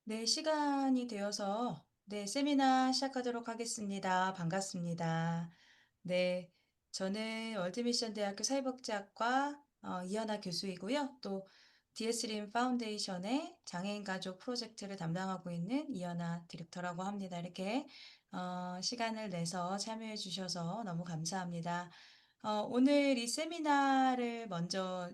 네, 시간이 되어서 세미나 시작하도록 하겠습니다. 반갑습니다. 네, 저는 월드미션 대학교 사회복지학과 이현아 교수이고요. 또 DS림 파운데이션의 장애인 가족 프로젝트를 담당하고 있는 이현아 디렉터라고 합니다. 이렇게 시간을 내서 참여해 주셔서 너무 감사합니다. 오늘 이 세미나를 먼저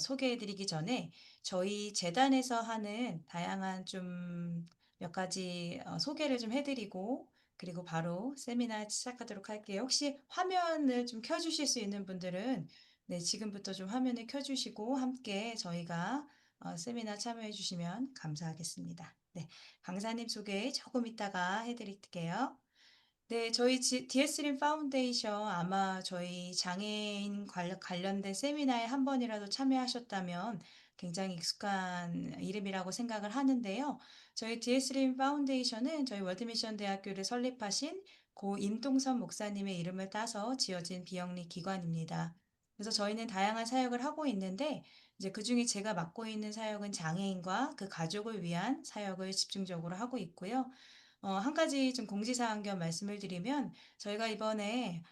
소개해 드리기 전에 저희 재단에서 하는 다양한 좀 몇 가지 소개를 좀 해드리고 그리고 바로 세미나 시작하도록 할게요. 혹시 화면을 좀 켜주실 수 있는 분들은 네, 지금부터 좀 화면을 켜주시고 함께 저희가 세미나 참여해 주시면 감사하겠습니다. 네, 강사님 소개 조금 이따가 해드릴게요. 네, 저희 DS림 파운데이션 아마 저희 장애인 관련된 세미나에 한 번이라도 참여하셨다면 굉장히 익숙한 이름이라고 생각을 하는데요. 저희 DS림 파운데이션은 저희 월드미션 대학교를 설립하신 고 임동선 목사님의 이름을 따서 지어진 비영리 기관입니다. 그래서 저희는 다양한 사역을 하고 있는데 이제 그중에 제가 맡고 있는 사역은 장애인과 그 가족을 위한 사역을 집중적으로 하고 있고요. 한 가지 좀 공지사항 겸 말씀을 드리면 저희가 이번에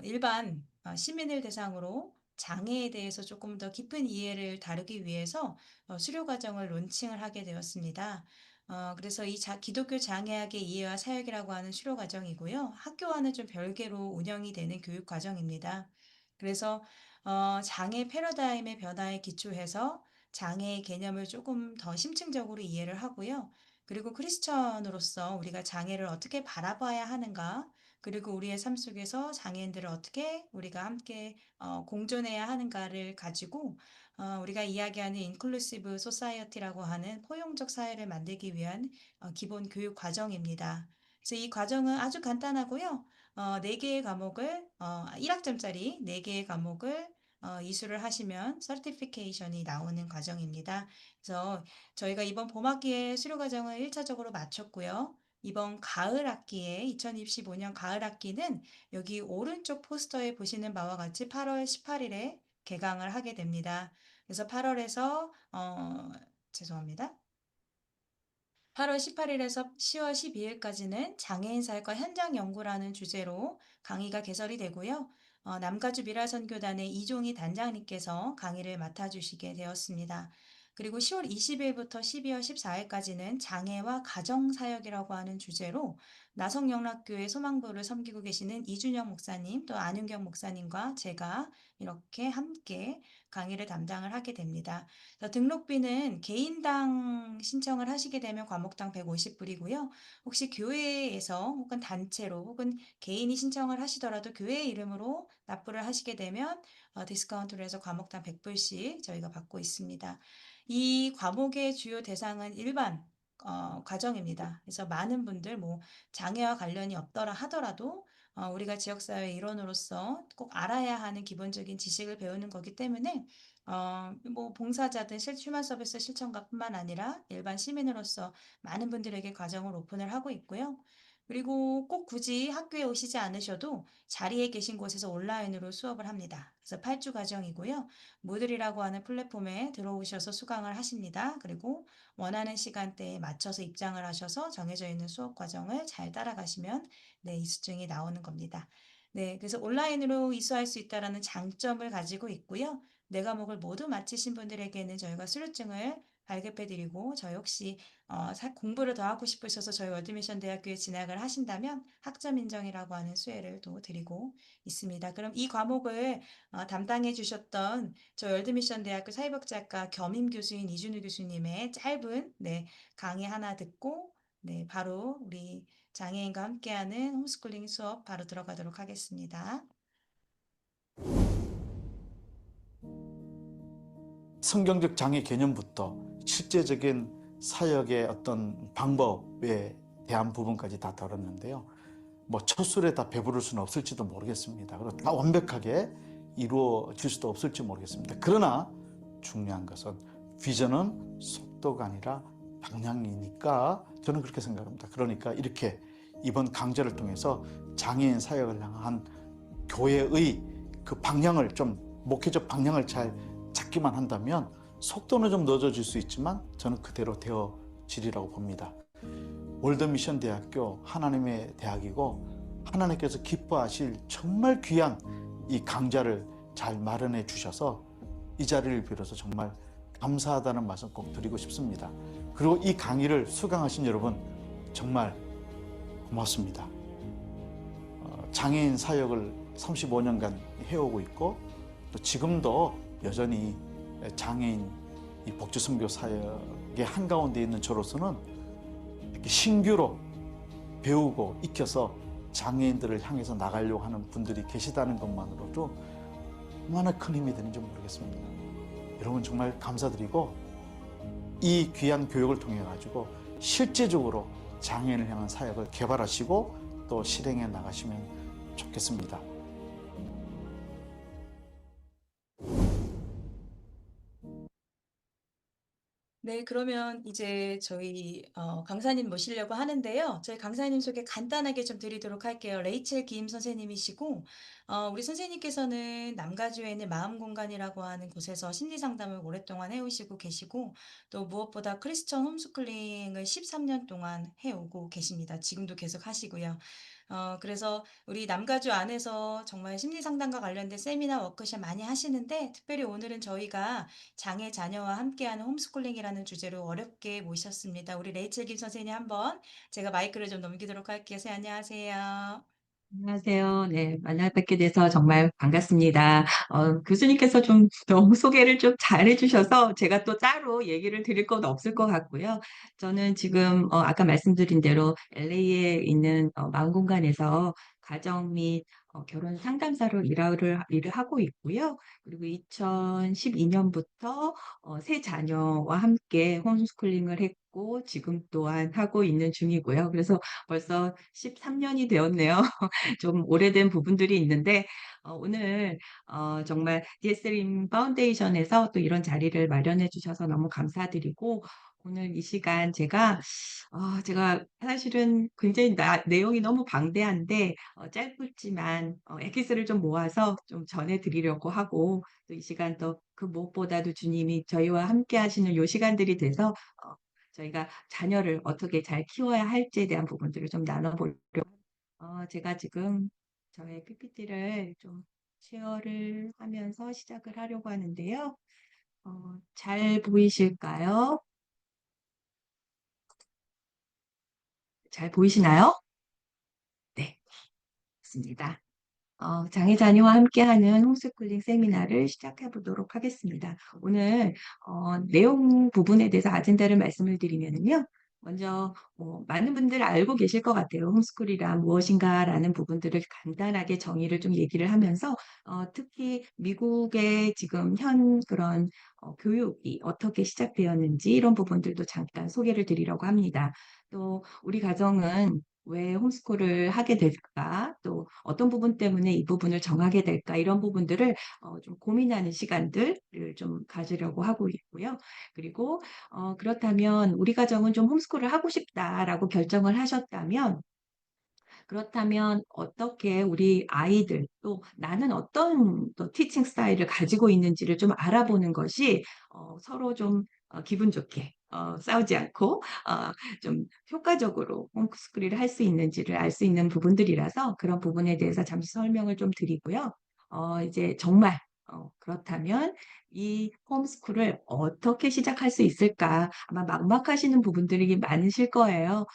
일반 시민을 대상으로 장애에 대해서 조금 더 깊은 이해를 다루기 위해서 수료 과정을 론칭을 하게 되었습니다. 그래서 이 기독교 장애학의 이해와 사역이라고 하는 수료 과정이고요. 학교와는 좀 별개로 운영이 되는 교육 과정입니다. 그래서 장애 패러다임의 변화에 기초해서 장애의 개념을 조금 더 심층적으로 이해를 하고요. 그리고 크리스천으로서 우리가 장애를 어떻게 바라봐야 하는가, 그리고 우리의 삶 속에서 장애인들을 어떻게 우리가 함께 공존해야 하는가를 가지고 우리가 이야기하는 인클루시브 소사이어티라고 하는 포용적 사회를 만들기 위한 기본 교육 과정입니다. 그래서 이 과정은 아주 간단하고요. 4개의 과목을 1학점짜리 4개의 과목을 이수를 하시면 서티피케이션이 나오는 과정입니다. 그래서 저희가 이번 봄학기에 수료 과정을 1차적으로 마쳤고요. 이번 가을 학기에 2025년 가을 학기는 여기 오른쪽 포스터에 보시는 바와 같이 8월 18일에 개강을 하게 됩니다. 그래서 8월에서 죄송합니다. 8월 18일에서 10월 12일까지는 장애인 사회과 현장 연구라는 주제로 강의가 개설이 되고요. 남가주 미라선교단의 이종희 단장님께서 강의를 맡아주시게 되었습니다. 그리고 10월 20일부터 12월 14일까지는 장애와 가정사역이라고 하는 주제로 나성영락교회 소망부를 섬기고 계시는 이준영 목사님 또 안윤경 목사님과 제가 이렇게 함께 강의를 담당을 하게 됩니다. 등록비는 개인당 신청을 하시게 되면 과목당 150불이고요. 혹시 교회에서 혹은 단체로 혹은 개인이 신청을 하시더라도 교회 이름으로 납부를 하시게 되면 디스카운트로 해서 과목당 100불씩 저희가 받고 있습니다. 이 과목의 주요 대상은 일반 과정입니다. 그래서 많은 분들 뭐 장애와 관련이 없더라 하더라도 우리가 지역사회 일원으로서 꼭 알아야 하는 기본적인 지식을 배우는 거기 때문에 뭐 봉사자든 휴먼 서비스 실천가뿐만 아니라 일반 시민으로서 많은 분들에게 과정을 오픈을 하고 있고요. 그리고 꼭 굳이 학교에 오시지 않으셔도 자리에 계신 곳에서 온라인으로 수업을 합니다. 그래서 8주 과정이고요. 모듈이라고 하는 플랫폼에 들어오셔서 수강을 하십니다. 그리고 원하는 시간대에 맞춰서 입장을 하셔서 정해져 있는 수업 과정을 잘 따라가시면 네, 이수증이 나오는 겁니다. 네, 그래서 온라인으로 이수할 수 있다는 장점을 가지고 있고요. 네 과목을 모두 마치신 분들에게는 저희가 수료증을 발급해드리고 저희 혹시 공부를 더 하고 싶으셔서 저희 월드미션 대학교에 진학을 하신다면 학점 인정이라고 하는 수혜를 또 드리고 있습니다. 그럼 이 과목을 담당해 주셨던 저희 월드미션 대학교 사회복지학과 겸임 교수인 이준우 교수님의 짧은 네, 강의 하나 듣고 네, 바로 우리 장애인과 함께하는 홈스쿨링 수업 바로 들어가도록 하겠습니다. 성경적 장애 개념부터 실제적인 사역의 어떤 방법에 대한 부분까지 다 다뤘는데요. 뭐 첫 술에 다 배부를 수는 없을지도 모르겠습니다. 그리고 다 완벽하게 이루어질 수도 없을지 모르겠습니다. 그러나 중요한 것은 비전은 속도가 아니라 방향이니까 저는 그렇게 생각합니다. 그러니까 이렇게 이번 강좌를 통해서 장애인 사역을 향한 교회의 그 방향을 좀 목회적 방향을 잘 잡기만 한다면 속도는 좀 늦어질 수 있지만 저는 그대로 되어질 질이라고 봅니다. 월드미션 대학교 하나님의 대학이고 하나님께서 기뻐하실 정말 귀한 이 강좌를 잘 마련해 주셔서 이 자리를 빌어서 정말 감사하다는 말씀 꼭 드리고 싶습니다. 그리고 이 강의를 수강하신 여러분 정말 고맙습니다. 장애인 사역을 35년간 해오고 있고 또 지금도 여전히 장애인 이 복지선교 사역의 한가운데 있는 저로서는 이렇게 신규로 배우고 익혀서 장애인들을 향해서 나가려고 하는 분들이 계시다는 것만으로도 얼마나 큰 힘이 되는지 모르겠습니다. 여러분 정말 감사드리고 이 귀한 교육을 통해 가지고 실제적으로 장애인을 향한 사역을 개발하시고 또 실행해 나가시면 좋겠습니다. 네, 그러면 이제 저희 강사님 모시려고 하는데요. 저희 강사님 소개 간단하게 좀 드리도록 할게요. 레이첼 김 선생님이시고, 우리 선생님께서는 남가주에 있는 마음공간이라고 하는 곳에서 심리상담을 오랫동안 해오시고 계시고, 또 무엇보다 크리스천 홈스쿨링을 13년 동안 해오고 계십니다. 지금도 계속 하시고요. 그래서 우리 남가주 안에서 정말 심리상담과 관련된 세미나 워크숍 많이 하시는데, 특별히 오늘은 저희가 장애 자녀와 함께하는 홈스쿨링이라는 주제로 어렵게 모셨습니다. 우리 레이첼 김 선생님 한번 제가 마이크를 좀 넘기도록 할게요. 선생님 안녕하세요. 안녕하세요. 네, 만나 뵙게 돼서 정말 반갑습니다. 교수님께서 좀 너무 소개를 좀 잘해주셔서 제가 또 따로 얘기를 드릴 건 없을 것 같고요. 저는 지금 아까 말씀드린 대로 LA에 있는 마음공간에서 가정 및 결혼 상담사로 일을 하고 있고요. 그리고 2012년부터 세 자녀와 함께 홈스쿨링을 했고 지금 또한 하고 있는 중이고요. 그래서 벌써 13년이 되었네요. 좀 오래된 부분들이 있는데 오늘 정말 DSLM 파운데이션에서 또 이런 자리를 마련해 주셔서 너무 감사드리고 오늘 이 시간 제가 사실은 굉장히 내용이 너무 방대한데 짧지만 엑기스를 좀 모아서 좀 전해 드리려고 하고 또 이 시간 또 그 무엇보다도 주님이 저희와 함께 하시는 요 시간들이 돼서 저희가 자녀를 어떻게 잘 키워야 할지에 대한 부분들을 좀 나눠보려고 제가 지금 저의 PPT를 좀 쉐어를 하면서 시작을 하려고 하는데요. 잘 보이실까요? 잘 보이시나요? 네, 맞습니다. 장애 자녀와 함께하는 홈스쿨링 세미나를 시작해 보도록 하겠습니다. 오늘 내용 부분에 대해서 아젠다를 말씀을 드리면요. 먼저 많은 분들 알고 계실 것 같아요. 홈스쿨이란 무엇인가라는 부분들을 간단하게 정의를 좀 얘기를 하면서 특히 미국의 지금 현 그런 교육이 어떻게 시작되었는지 이런 부분들도 잠깐 소개를 드리려고 합니다. 또 우리 가정은 왜 홈스쿨을 하게 될까? 또 어떤 부분 때문에 이 부분을 정하게 될까? 이런 부분들을 좀 고민하는 시간들을 좀 가지려고 하고 있고요. 그리고 그렇다면 우리 가정은 좀 홈스쿨을 하고 싶다라고 결정을 하셨다면 그렇다면 어떻게 우리 아이들 또 나는 어떤 또 티칭 스타일을 가지고 있는지를 좀 알아보는 것이 서로 좀 기분 좋게 싸우지 않고 좀 효과적으로 홈스쿨을 할 수 있는지를 알 수 있는 부분들이라서 그런 부분에 대해서 잠시 설명을 좀 드리고요. 이제 정말 그렇다면 이 홈스쿨을 어떻게 시작할 수 있을까? 아마 막막하시는 부분들이 많으실 거예요.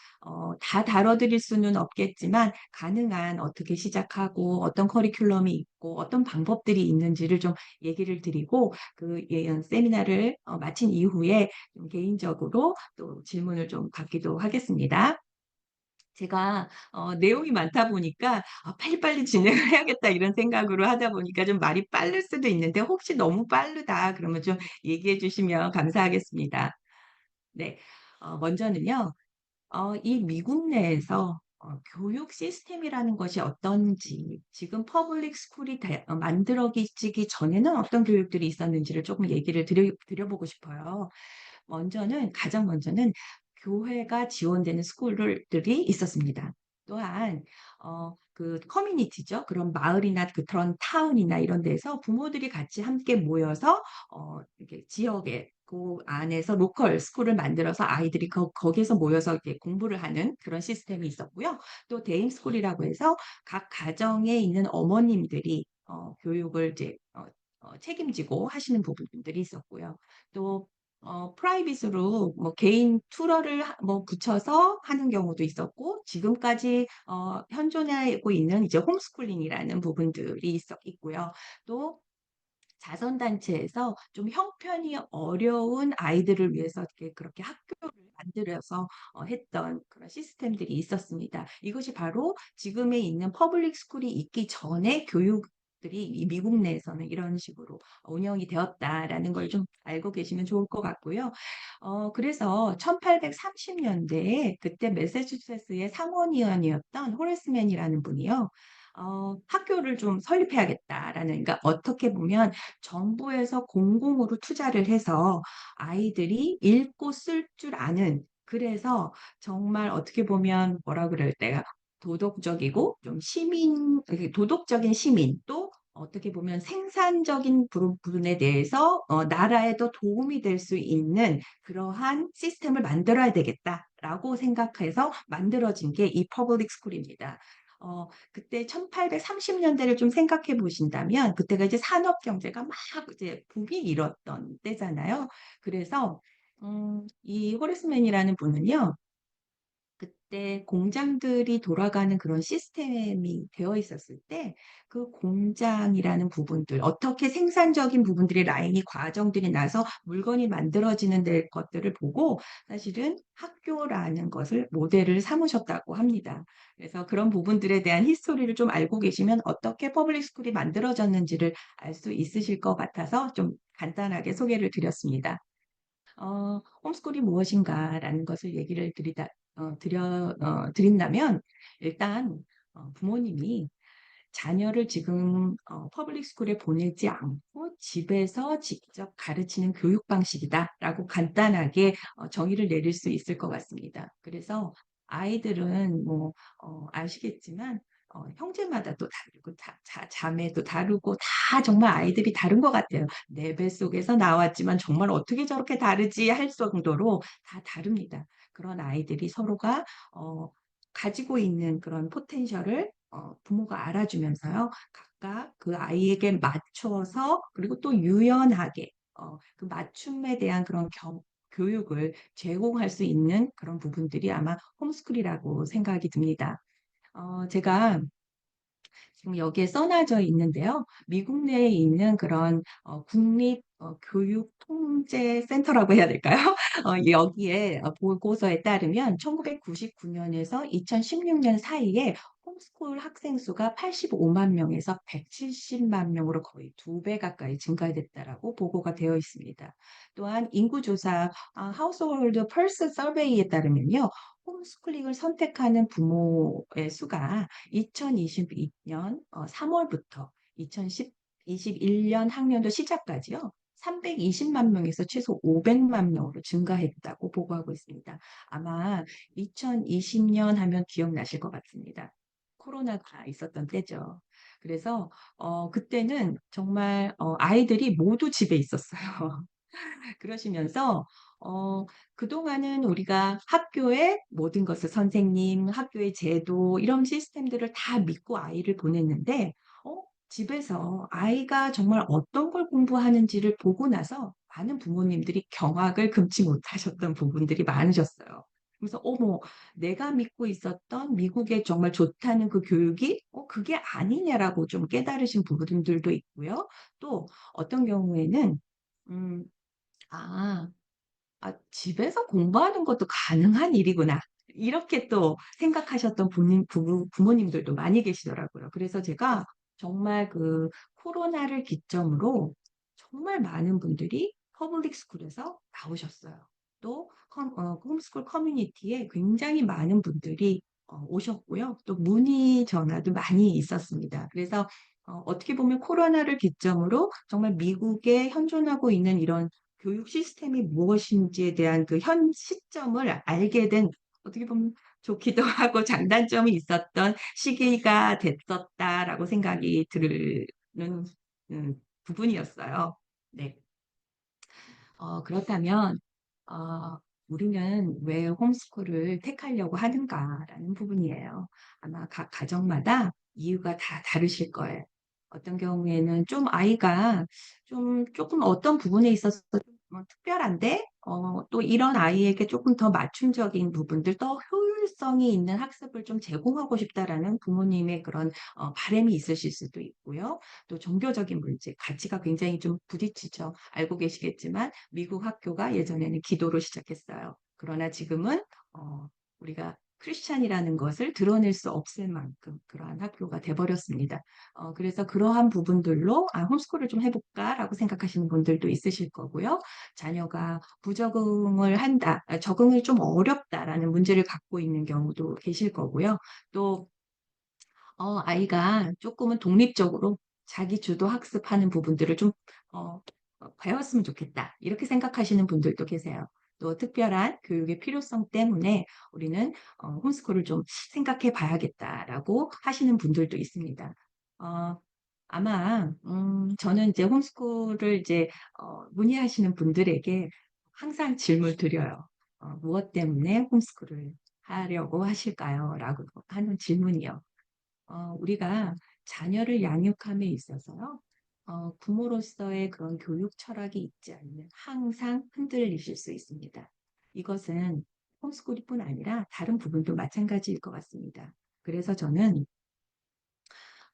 다 다뤄드릴 수는 없겠지만 가능한 어떻게 시작하고 어떤 커리큘럼이 있고 어떤 방법들이 있는지를 좀 얘기를 드리고 그 세미나를 마친 이후에 좀 개인적으로 또 질문을 좀 받기도 하겠습니다. 제가 내용이 많다 보니까 '빨리빨리 진행을 해야겠다.' 이런 생각으로 하다 보니까 좀 말이 빠를 수도 있는데 혹시 너무 빠르다 그러면 좀 얘기해 주시면 감사하겠습니다. 네. 먼저는요. 이 미국 내에서 교육 시스템이라는 것이 어떤지 지금 퍼블릭 스쿨이 만들어지기 전에는 어떤 교육들이 있었는지를 조금 얘기를 드려보고 싶어요. 가장 먼저는 교회가 지원되는 스쿨들이 있었습니다. 또한 그 커뮤니티죠. 그런 마을이나 그런 타운이나 이런 데서 부모들이 같이 함께 모여서 이렇게 지역에 그 안에서 로컬 스쿨을 만들어서 아이들이 거기에서 모여서 이렇게 공부를 하는 그런 시스템이 있었고요. 또 데임 스쿨이라고 해서 각 가정에 있는 어머님들이 교육을 이제 책임지고 하시는 부분들이 있었고요. 또 프라이빗으로 뭐 개인 튜터를 뭐 붙여서 하는 경우도 있었고, 지금까지 현존하고 있는 이제 홈스쿨링이라는 부분들이 있고요. 또 자선단체에서 좀 형편이 어려운 아이들을 위해서 이렇게 그렇게 학교를 만들어서 했던 그런 시스템들이 있었습니다. 이것이 바로 지금에 있는 퍼블릭 스쿨이 있기 전에 교육들이 이 미국 내에서는 이런 식으로 운영이 되었다라는 걸 좀 알고 계시면 좋을 것 같고요. 그래서 1830년대에 그때 매사추세츠의 상원의원이었던 호레스맨이라는 분이요. 학교를 좀 설립해야겠다라는, 그러니까 어떻게 보면 정부에서 공공으로 투자를 해서 아이들이 읽고 쓸 줄 아는, 그래서 정말 어떻게 보면 뭐라 그럴 때가 도덕적이고 좀 이렇게 도덕적인 시민, 또 어떻게 보면 생산적인 부분에 대해서 나라에도 도움이 될 수 있는 그러한 시스템을 만들어야 되겠다라고 생각해서 만들어진 게 이 퍼블릭 스쿨입니다. 그때 1830년대를 좀 생각해 보신다면 그때가 이제 산업 경제가 막 이제 붐이 일었던 때잖아요. 그래서 이 호레스맨이라는 분은요. 그때 공장들이 돌아가는 그런 시스템이 되어 있었을 때 그 공장이라는 부분들, 어떻게 생산적인 부분들이 라인이 과정들이 나서 물건이 만들어지는 데 것들을 보고 사실은 학교라는 것을 모델을 삼으셨다고 합니다. 그래서 그런 부분들에 대한 히스토리를 좀 알고 계시면 어떻게 퍼블릭 스쿨이 만들어졌는지를 알 수 있으실 것 같아서 좀 간단하게 소개를 드렸습니다. 홈스쿨이 무엇인가라는 것을 얘기를 드린다면, 일단 부모님이 자녀를 지금 퍼블릭 스쿨에 보내지 않고 집에서 직접 가르치는 교육 방식이다라고 간단하게 정의를 내릴 수 있을 것 같습니다. 그래서 아이들은 뭐 아시겠지만 형제마다 또 다르고 자매도 다르고 다 정말 아이들이 다른 것 같아요. 내 뱃속에서 나왔지만 정말 어떻게 저렇게 다르지 할 정도로 다 다릅니다. 그런 아이들이 서로가 가지고 있는 그런 포텐셜을 부모가 알아주면서요. 각각 그 아이에게 맞춰서, 그리고 또 유연하게 그 맞춤에 대한 그런 교육을 제공할 수 있는 그런 부분들이 아마 홈스쿨이라고 생각이 듭니다. 제가 지금 여기에 써놔져 있는데요. 미국 내에 있는 그런 국립 교육 통제 센터라고 해야 될까요? 여기에 보고서에 따르면 1999년에서 2016년 사이에 홈스쿨 학생 수가 85만 명에서 170만 명으로 거의 2배 가까이 증가됐다라고 보고가 되어 있습니다. 또한 인구조사 하우스홀드 펄스 서베이에 따르면요. 홈스쿨링을 선택하는 부모의 수가 2022년 3월부터 2021년 학년도 시작까지요. 320만 명에서 최소 500만 명으로 증가했다고 보고하고 있습니다. 아마 2020년 하면 기억나실 것 같습니다. 코로나가 있었던 때죠. 그래서 그때는 정말 아이들이 모두 집에 있었어요. 그러시면서 그동안은 우리가 학교의 모든 것을 선생님, 학교의 제도 이런 시스템들을 다 믿고 아이를 보냈는데 집에서 아이가 정말 어떤 걸 공부하는지를 보고 나서 많은 부모님들이 경악을 금치 못하셨던 부분들이 많으셨어요. 그래서 어머, 내가 믿고 있었던 미국의 정말 좋다는 그 교육이 그게 아니냐라고 좀 깨달으신 부분들도 있고요. 또 어떤 경우에는 음, 아. 집에서 공부하는 것도 가능한 일이구나. 이렇게 또 생각하셨던 부모님들도 많이 계시더라고요. 그래서 제가 정말 그 코로나를 기점으로 정말 많은 분들이 퍼블릭 스쿨에서 나오셨어요. 또 홈스쿨 커뮤니티에 굉장히 많은 분들이 오셨고요. 또 문의 전화도 많이 있었습니다. 그래서 어떻게 보면 코로나를 기점으로 정말 미국에 현존하고 있는 이런 교육 시스템이 무엇인지에 대한 그 현 시점을 알게 된, 어떻게 보면 좋기도 하고 장단점이 있었던 시기가 됐었다라고 생각이 드는 부분이었어요. 네. 그렇다면 우리는 왜 홈스쿨을 택하려고 하는가라는 부분이에요. 아마 각 가정마다 이유가 다 다르실 거예요. 어떤 경우에는 좀 아이가 좀 조금 어떤 부분에 있어서 특별한데 또 이런 아이에게 조금 더 맞춤적인 부분들, 더 효율성이 있는 학습을 좀 제공하고 싶다라는 부모님의 그런 바람이 있으실 수도 있고요. 또 종교적인 문제, 가치가 굉장히 좀 부딪히죠. 알고 계시겠지만 미국 학교가 예전에는 기도로 시작했어요. 그러나 지금은 우리가 크리스찬이라는 것을 드러낼 수 없을 만큼 그러한 학교가 돼버렸습니다. 그래서 그러한 부분들로 홈스쿨을 좀 해볼까라고 생각하시는 분들도 있으실 거고요. 자녀가 부적응을 한다, 적응을 좀 어렵다라는 문제를 갖고 있는 경우도 계실 거고요. 또 아이가 조금은 독립적으로 자기 주도 학습하는 부분들을 좀 어, 배웠으면 좋겠다. 이렇게 생각하시는 분들도 계세요. 또 특별한 교육의 필요성 때문에 우리는 홈스쿨을 좀 생각해 봐야겠다라고 하시는 분들도 있습니다. 어, 아마 저는 이제 홈스쿨을 이제 문의하시는 분들에게 항상 질문을 드려요. 무엇 때문에 홈스쿨을 하려고 하실까요? 라고 하는 질문이요. 우리가 자녀를 양육함에 있어서요, 부모로서의 그런 교육 철학이 있지 않으면 항상 흔들리실 수 있습니다. 이것은 홈스쿨뿐 아니라 다른 부분도 마찬가지일 것 같습니다. 그래서 저는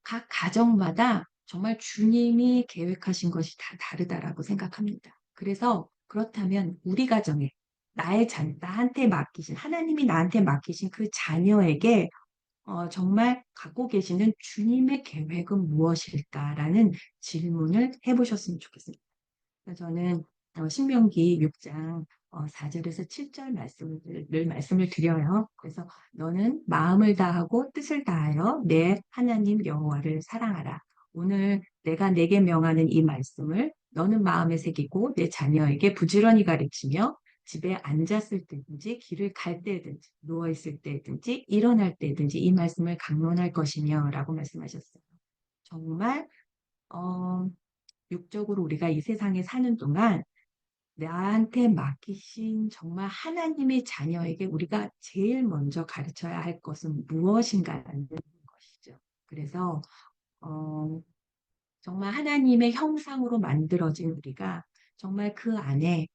각 가정마다 정말 주님이 계획하신 것이 다 다르다라고 생각합니다. 그래서 그렇다면 우리 가정에 나한테 맡기신, 하나님이 나한테 맡기신 그 자녀에게 정말 갖고 계시는 주님의 계획은 무엇일까라는 질문을 해보셨으면 좋겠습니다. 그래서 저는 신명기 6장 4절에서 7절 말씀을 드려요. 그래서 너는 마음을 다하고 뜻을 다하여 내 하나님 여호와를 사랑하라. 오늘 내가 내게 명하는 이 말씀을 너는 마음에 새기고 내 자녀에게 부지런히 가르치며 집에 앉았을 때든지 길을 갈 때든지 누워 있을 때든지 일어날 때든지 이 말씀을 강론할 것이며라고 말씀하셨어요. 정말 어, 육적으로 우리가 이 세상에 사는 동안 나한테 맡기신 정말 하나님의 자녀에게 우리가 제일 먼저 가르쳐야 할 것은 무엇인가라는 것이죠. 그래서 어, 정말 하나님의 형상으로 만들어진 우리가 정말 그 안에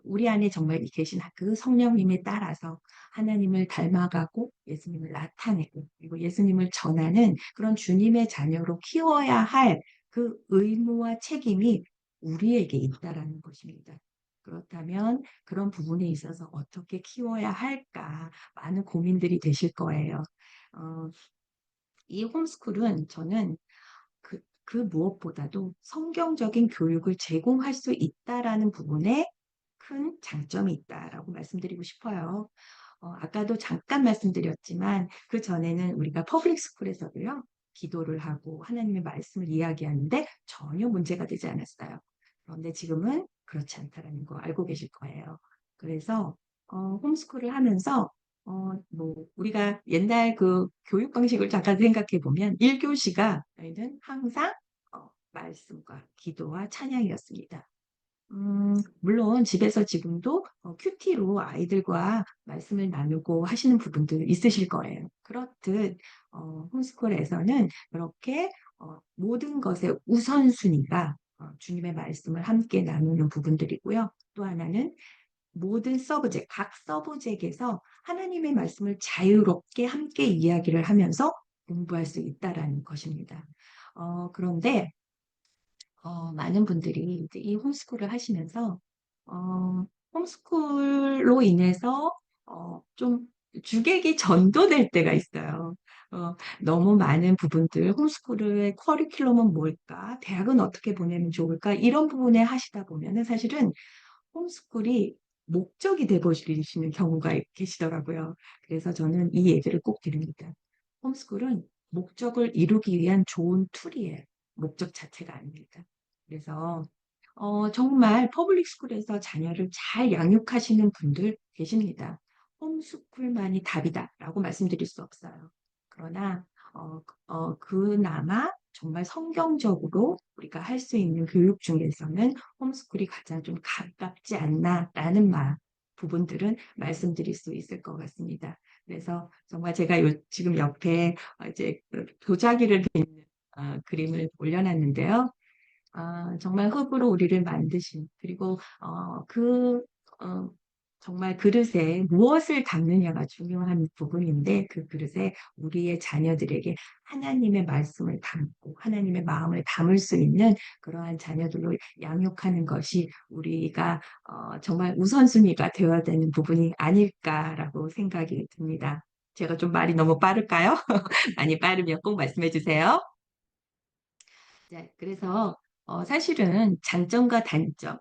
우리 안에 정말 계신 그 성령님에 따라서 하나님을 닮아가고 예수님을 나타내고 그리고 예수님을 전하는 그런 주님의 자녀로 키워야 할 그 의무와 책임이 우리에게 있다라는 것입니다. 그렇다면 그런 부분에 있어서 어떻게 키워야 할까 많은 고민들이 되실 거예요. 어, 이 홈스쿨은 저는 그 무엇보다도 성경적인 교육을 제공할 수 있다라는 부분에 큰 장점이 있다라고 말씀드리고 싶어요. 아까도 잠깐 말씀드렸지만 그 전에는 우리가 퍼블릭 스쿨에서도요, 기도를 하고 하나님의 말씀을 이야기하는데 전혀 문제가 되지 않았어요. 그런데 지금은 그렇지 않다라는 거 알고 계실 거예요. 그래서 홈스쿨을 하면서 뭐 우리가 옛날 그 교육 방식을 잠깐 생각해 보면 1교시가 저희는 항상 말씀과 기도와 찬양이었습니다. 물론 집에서 지금도 큐티로 아이들과 말씀을 나누고 하시는 부분도 있으실 거예요. 그렇듯 홈스쿨에서는 이렇게 모든 것의 우선순위가 주님의 말씀을 함께 나누는 부분들이고요. 또 하나는 모든 각 서브젝에서 하나님의 말씀을 자유롭게 함께 이야기를 하면서 공부할 수 있다라는 것입니다. 그런데 많은 분들이 이제 이 홈스쿨을 하시면서 홈스쿨로 인해서 좀 주객이 전도될 때가 있어요. 너무 많은 부분들, 홈스쿨의 커리큘럼은 뭘까? 대학은 어떻게 보내면 좋을까? 이런 부분에 하시다 보면은 사실은 홈스쿨이 목적이 되버리시는 경우가 계시더라고요. 그래서 저는 이 얘기를 꼭 드립니다. 홈스쿨은 목적을 이루기 위한 좋은 툴이에요. 목적 자체가 아닙니다. 그래서 정말 퍼블릭 스쿨에서 자녀를 잘 양육하시는 분들 계십니다. 홈스쿨만이 답이다라고 말씀드릴 수 없어요. 그러나 그나마 정말 성경적으로 우리가 할 수 있는 교육 중에서는 홈스쿨이 가장 좀 가깝지 않나라는 부분들은 말씀드릴 수 있을 것 같습니다. 그래서 정말 제가 지금 옆에 이제 그 도자기를 빚는 그림을 올려놨는데요. 정말 흙으로 우리를 만드신, 그리고 어 정말 그릇에 무엇을 담느냐가 중요한 부분인데, 그 그릇에 우리의 자녀들에게 하나님의 말씀을 담고 하나님의 마음을 담을 수 있는 그러한 자녀들로 양육하는 것이 우리가 정말 우선순위가 되어야 되는 부분이 아닐까라고 생각이 듭니다. 제가 좀 말이 너무 빠를까요? 많이 빠르면 꼭 말씀해 주세요. 네. 그래서 사실은 장점과 단점,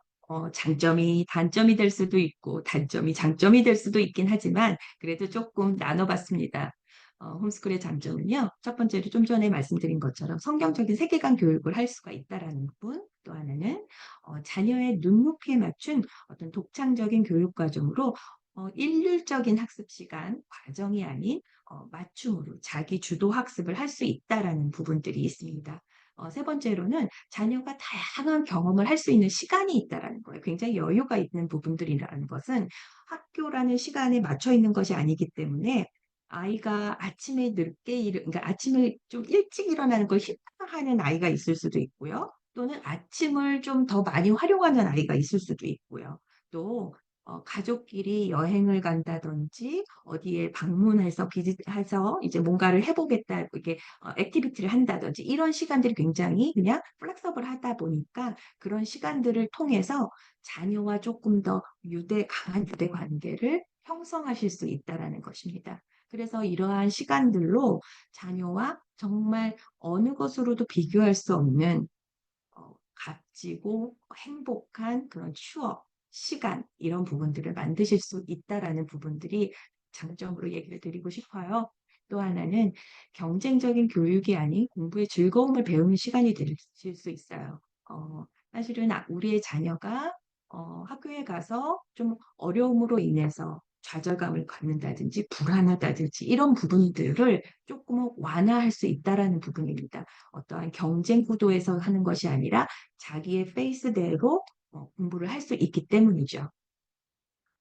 장점이 단점이 될 수도 있고 단점이 장점이 될 수도 있긴 하지만, 그래도 조금 나눠 봤습니다. 홈스쿨의 장점은요. 첫 번째로 좀 전에 말씀드린 것처럼 성경적인 세계관 교육을 할 수가 있다라는 부분. 또 하나는 자녀의 눈높이에 맞춘 어떤 독창적인 교육 과정으로 일률적인 학습 시간, 과정이 아닌 맞춤으로 자기 주도 학습을 할 수 있다라는 부분들이 있습니다. 세 번째로는 자녀가 다양한 경험을 할 수 있는 시간이 있다라는 거예요. 굉장히 여유가 있는 부분들이라는 것은 학교라는 시간에 맞춰 있는 것이 아니기 때문에, 아이가 아침에 늦게 그러니까 아침에 좀 일찍 일어나는 걸 희망하는 아이가 있을 수도 있고요. 또는 아침을 좀 더 많이 활용하는 아이가 있을 수도 있고요. 또 가족끼리 여행을 간다든지 어디에 방문해서 비짓해서 이제 뭔가를 해 보겠다, 이게 액티비티를 한다든지 이런 시간들이 굉장히 그냥 플렉서블하다 보니까, 그런 시간들을 통해서 자녀와 조금 더 강한 유대 관계를 형성하실 수 있다라는 것입니다. 그래서 이러한 시간들로 자녀와 정말 어느 것으로도 비교할 수 없는 값지고 행복한 그런 추억, 시간, 이런 부분들을 만드실 수 있다라는 부분들이 장점으로 얘기를 드리고 싶어요. 또 하나는 경쟁적인 교육이 아닌 공부의 즐거움을 배우는 시간이 되실 수 있어요. 사실은 우리의 자녀가 학교에 가서 좀 어려움으로 인해서 좌절감을 갖는다든지 불안하다든지 이런 부분들을 조금은 완화할 수 있다라는 부분입니다. 어떠한 경쟁 구도에서 하는 것이 아니라 자기의 페이스대로 공부를 할 수 있기 때문이죠.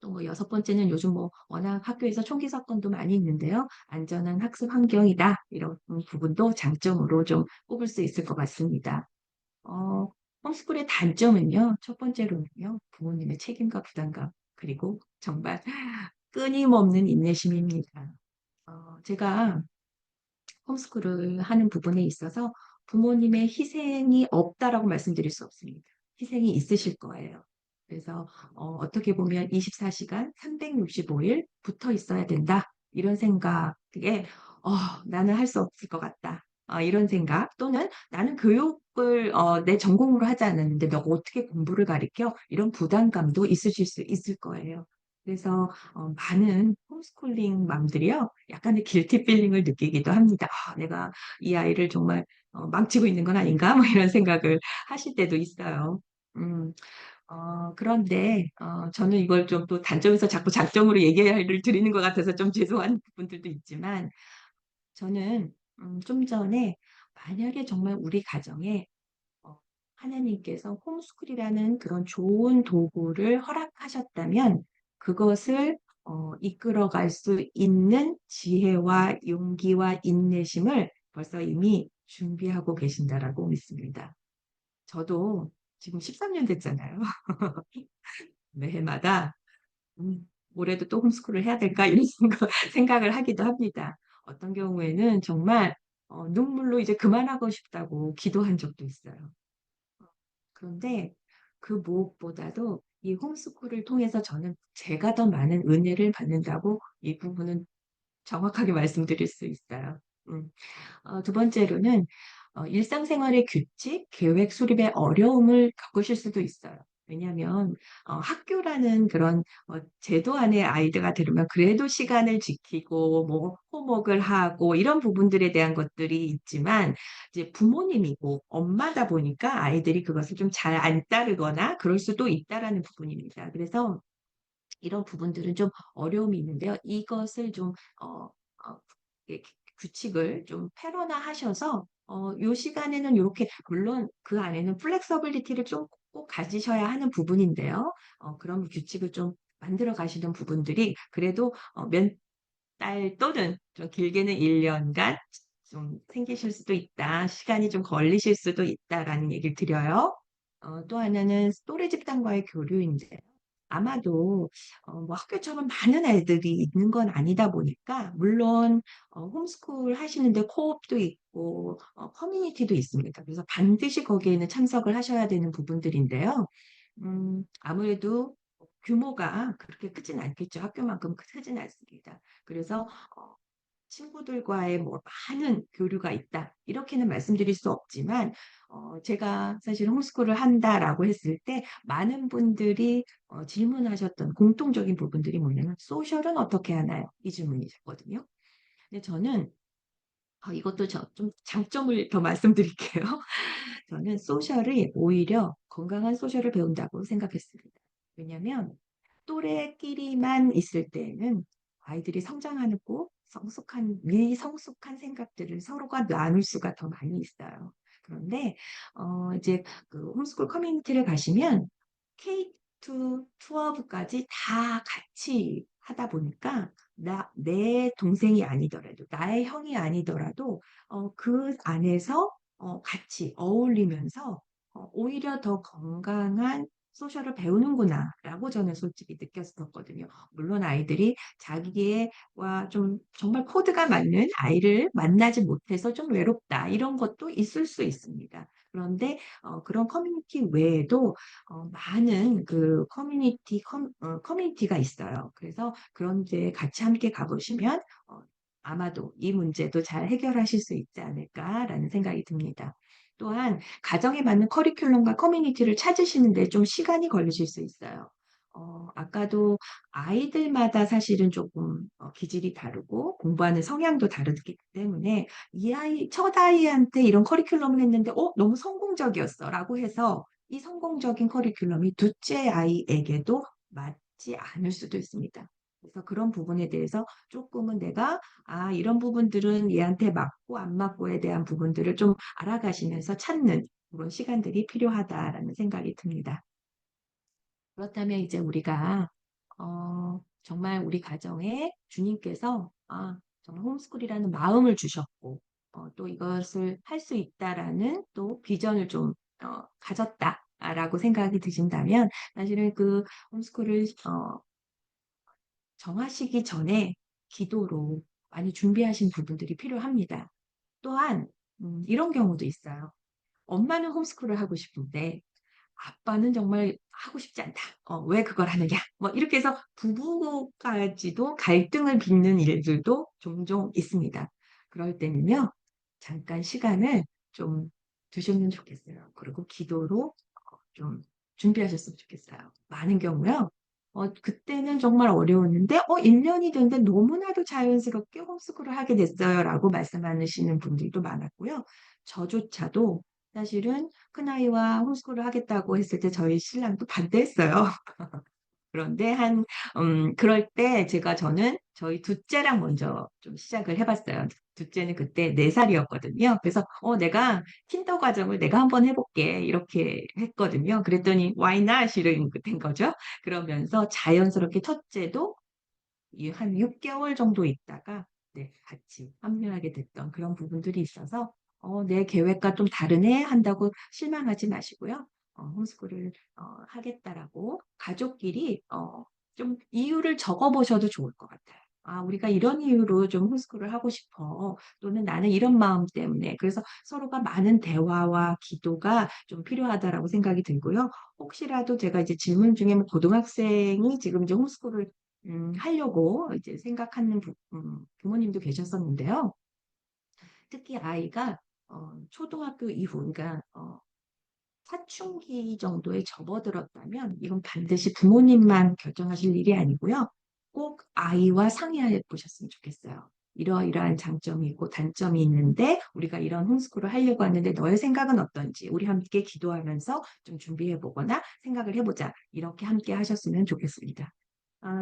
또 여섯 번째는 요즘 워낙 학교에서 총기 사건도 많이 있는데요. 안전한 학습 환경이다, 이런 부분도 장점으로 좀 꼽을 수 있을 것 같습니다. 어 홈스쿨의 단점은요. 첫 번째로는요. 부모님의 책임과 부담감, 그리고 정말 끊임없는 인내심입니다. 제가 홈스쿨을 하는 부분에 있어서 부모님의 희생이 없다라고 말씀드릴 수 없습니다. 희생이 있으실 거예요. 그래서 어떻게 보면 24시간 365일 붙어 있어야 된다, 이런 생각에 '나는 할 수 없을 것 같다.' 이런 생각, 또는 '나는 교육을 내 전공으로 하지 않았는데 너가 어떻게 공부를 가르쳐?' 이런 부담감도 있으실 수 있을 거예요. 그래서 많은 홈스쿨링 맘들이요. 약간의 길티 필링을 느끼기도 합니다. '아 내가 이 아이를 정말 망치고 있는 건 아닌가?' 뭐 이런 생각을 하실 때도 있어요. 음. 그런데 저는 이걸 좀 또 단점에서 자꾸 장점으로 얘기를 드리는 것 같아서 좀 죄송한 부분들도 있지만, 저는 좀 전에 만약에 정말 우리 가정에 어 하나님께서 홈스쿨이라는 그런 좋은 도구를 허락하셨다면, 그것을 이끌어갈 수 있는 지혜와 용기와 인내심을 벌써 이미 준비하고 계신다라고 믿습니다. 저도 지금 13년 됐잖아요. 매해마다 '올해도 또 홈스쿨을 해야 될까?' 이런 생각을 하기도 합니다. 어떤 경우에는 정말 눈물로 이제 그만하고 싶다고 기도한 적도 있어요. 그런데 그 무엇보다도 이 홈스쿨을 통해서 저는 제가 더 많은 은혜를 받는다고 이 부분은 정확하게 말씀드릴 수 있어요. 음. 두 번째로는 일상생활의 규칙, 계획 수립에 어려움을 겪으실 수도 있어요. 왜냐하면 학교라는 그런 제도 안에 아이들가 들으면 그래도 시간을 지키고 뭐 호목을 하고 이런 부분들에 대한 것들이 있지만, 이제 부모님이고 엄마다 보니까 아이들이 그것을 좀 잘 안 따르거나 그럴 수도 있다라는 부분입니다. 그래서 이런 부분들은 좀 어려움이 있는데요. 이것을 좀 어 어 예 규칙을 좀 패러나하셔서 요 시간에는 요렇게 물론 그 안에는 플렉서빌리티를 좀 꼭 가지셔야 하는 부분인데요. 그런 규칙을 좀 만들어 가시는 부분들이 그래도 몇 달 또는 좀 길게는 1 년간 좀 생기실 수도 있다. 시간이 좀 걸리실 수도 있다라는 얘기를 드려요. 또 하나는 또래 집단과의 교류인데요. 아마도 뭐 학교처럼 많은 애들이 있는 건 아니다 보니까 물론 홈스쿨 하시는데 코옵도 있고 커뮤니티도 있습니다. 그래서 반드시 거기에는 참석을 하셔야 되는 부분들인데요. 아무래도 규모가 그렇게 크진 않겠죠. 학교만큼 크진 않습니다. 그래서 어 친구들과의 뭐 많은 교류가 있다. 이렇게는 말씀드릴 수 없지만 제가 사실 홈스쿨을 한다라고 했을 때 많은 분들이 질문하셨던 공통적인 부분들이 뭐냐면 "소셜은 어떻게 하나요?" 이 질문이셨거든요. 근데 저는 이것도 좀 장점을 더 말씀드릴게요. 저는 소셜이 오히려 건강한 소셜을 배운다고 생각했습니다. 왜냐하면 또래끼리만 있을 때에는 아이들이 성장하고 성숙한 미성숙한 생각들을 서로가 나눌 수가 더 많이 있어요. 그런데 이제 그 홈스쿨 커뮤니티를 가시면 K-12 까지 다 같이 하다 보니까 내 동생이 아니더라도 나의 형이 아니더라도 그 안에서 같이 어울리면서 오히려 더 건강한 소셜을 배우는구나라고 저는 솔직히 느꼈었거든요. 물론 아이들이 자기와 좀 정말 코드가 맞는 아이를 만나지 못해서 좀 외롭다 이런 것도 있을 수 있습니다. 그런데 그런 커뮤니티 외에도 많은 그 커뮤니티가 있어요. 그래서 그런 데 같이 함께 가 보시면 아마도 '이 문제도 잘 해결하실 수 있지 않을까.'라는 생각이 듭니다. 또한 가정에 맞는 커리큘럼과 커뮤니티를 찾으시는 데 좀 시간이 걸리실 수 있어요. 아까도 아이들마다 사실은 조금 기질이 다르고 공부하는 성향도 다르기 때문에 첫 아이한테 이런 커리큘럼을 했는데 너무 성공적이었어."라고 해서 이 성공적인 커리큘럼이 둘째 아이에게도 맞지 않을 수도 있습니다. 그래서 그런 부분에 대해서 쪼끔은 내가 이런 부분들은 얘한테 맞고 안 맞고에 대한 부분들을 좀 알아가시면서 찾는 그런 시간들이 필요하다라는 생각이 듭니다. 그렇다면 이제 우리가 정말 우리 가정에 주님께서 정말 홈스쿨이라는 마음을 주셨고 또 이것을 할 수 있다라는 또 비전을 좀 가졌다라고 생각이 드신다면 사실은 그 홈스쿨을 정하시기 전에 기도로 많이 준비하신 부분들이 필요합니다. 또한 이런 경우도 있어요. 엄마는 홈스쿨을 하고 싶은데 아빠는 정말 "하고 싶지 않다. 왜 그걸 하느냐." 뭐 이렇게 해서 부부까지도 갈등을 빚는 일들도 종종 있습니다. 그럴 때는요. 잠깐 시간을 좀 두셨으면 좋겠어요. 그리고 기도로 좀 준비하셨으면 좋겠어요. 많은 경우요. 그때는 정말 어려웠는데 1 년이 됐는데 너무나도 자연스럽게 "홈스쿨을 하게 됐어요."라고 말씀하시는 분들도 많았고요. 저조차도 사실은 큰아이와 홈스쿨을 하겠다고 했을 때 저희 신랑도 반대했어요. 그런데 그럴 때 저는 저희 둘째랑 먼저 좀 시작을 해 봤어요. 둘째는 그때 4 살이었거든요. 그래서 "내가 킨더 과정을 내가 한번 해 볼게." 이렇게 했거든요. 그랬더니 "Why not?" 이런 된 거죠. 그러면서 자연스럽게 첫째도 이 한 6 개월 정도 있다가 네 같이 합류하게 됐던 그런 부분들이 있어서 '내 계획과 좀 다르네.' 한다고 실망하지 마시고요. 홈스쿨을 하겠다라고 가족끼리 좀 이유를 적어 보셔도 좋을 것 같아요. 우리가 이런 이유로 좀 홈스쿨을 하고 싶어." 또는 "나는 이런 마음 때문에." 그래서 서로가 많은 대화와 기도가 좀 필요하다라고 생각이 들고요. 혹시라도 제가 이제 질문 중에 뭐 고등학생이 지금 이제 홈스쿨을 하려고 이제 생각하는 부모님도 계셨었는데요. 특히 아이가 초등학교 이후 그러니까 사춘기 정도에 접어들었다면 이건 반드시 부모님만 결정하실 일이 아니고요. 꼭 아이와 상의해 보셨으면 좋겠어요. "이러이러한 장점이 있고 단점이 있는데 우리가 이런 홈스쿨을 하려고 하는데 너의 생각은 어떤지 우리 함께 기도하면서 좀 준비해 보거나 생각을 해 보자." 이렇게 함께 하셨으면 좋겠습니다.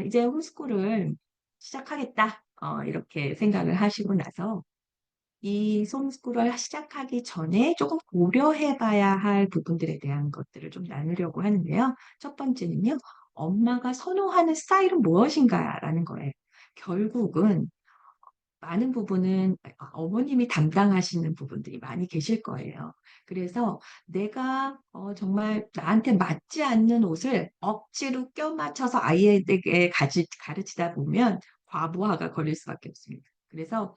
이제 '홈스쿨을 시작하겠다.' 이렇게 생각을 하시고 나서 이 홈스쿨을 시작하기 전에 조금 고려해 봐야 할 부분들에 대한 것들을 좀 나누려고 하는데요. 첫 번째는요. 엄마가 선호하는 스타일은 무엇인가라는 거예요. 결국은 많은 부분은 어머님이 담당하시는 부분들이 많이 계실 거예요. 그래서 내가 정말 나한테 맞지 않는 옷을 억지로 껴 맞춰서 아이에게 가르치다 보면 과부하가 걸릴 수밖에 없습니다. 그래서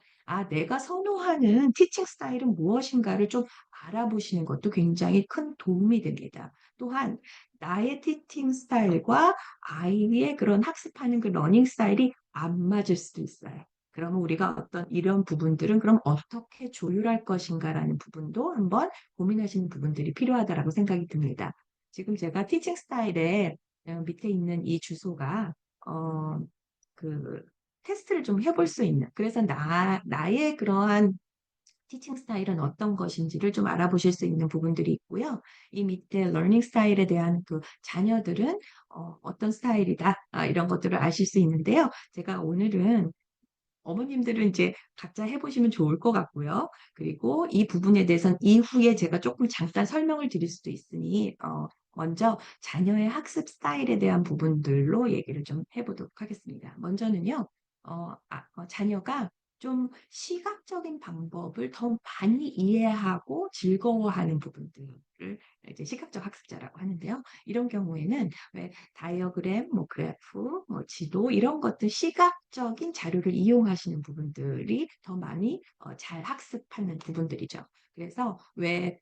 내가 선호하는 티칭 스타일은 무엇인가를 좀 알아보시는 것도 굉장히 큰 도움이 됩니다. 또한 나의 티칭 스타일과 아이의 그런 학습하는 그 러닝 스타일이 안 맞을 수도 있어요. 그러면 우리가 어떤 이런 부분들은 그럼 어떻게 조율할 것인가라는 부분도 한번 고민하시는 부분들이 필요하다라고 생각이 듭니다. 지금 제가 티칭 스타일에 밑에 있는 이 주소가 어, 그 테스트를 좀 해볼 수 있는 그래서 나의 그러한 티칭 스타일은 어떤 것인지를 좀 알아보실 수 있는 부분들이 있고요. 이 밑에 러닝 스타일에 대한 그 자녀들은 어떤 스타일이다 이런 것들을 아실 수 있는데요. 제가 오늘은 어머님들은 이제 각자 해 보시면 좋을 것 같고요. 그리고 이 부분에 대해서는 이후에 제가 조금 잠깐 설명을 드릴 수도 있으니 먼저 자녀의 학습 스타일에 대한 부분들로 얘기를 좀 해 보도록 하겠습니다. 먼저는요. 자녀가 좀 시각적인 방법을 더 많이 이해하고 즐거워하는 부분들을 이제 시각적 학습자라고 하는데요. 이런 경우에는 왜 다이어그램, 뭐 그래프, 뭐 지도 이런 것들 시각적인 자료를 이용하시는 부분들이 더 많이 잘 학습하는 부분들이죠. 그래서 왜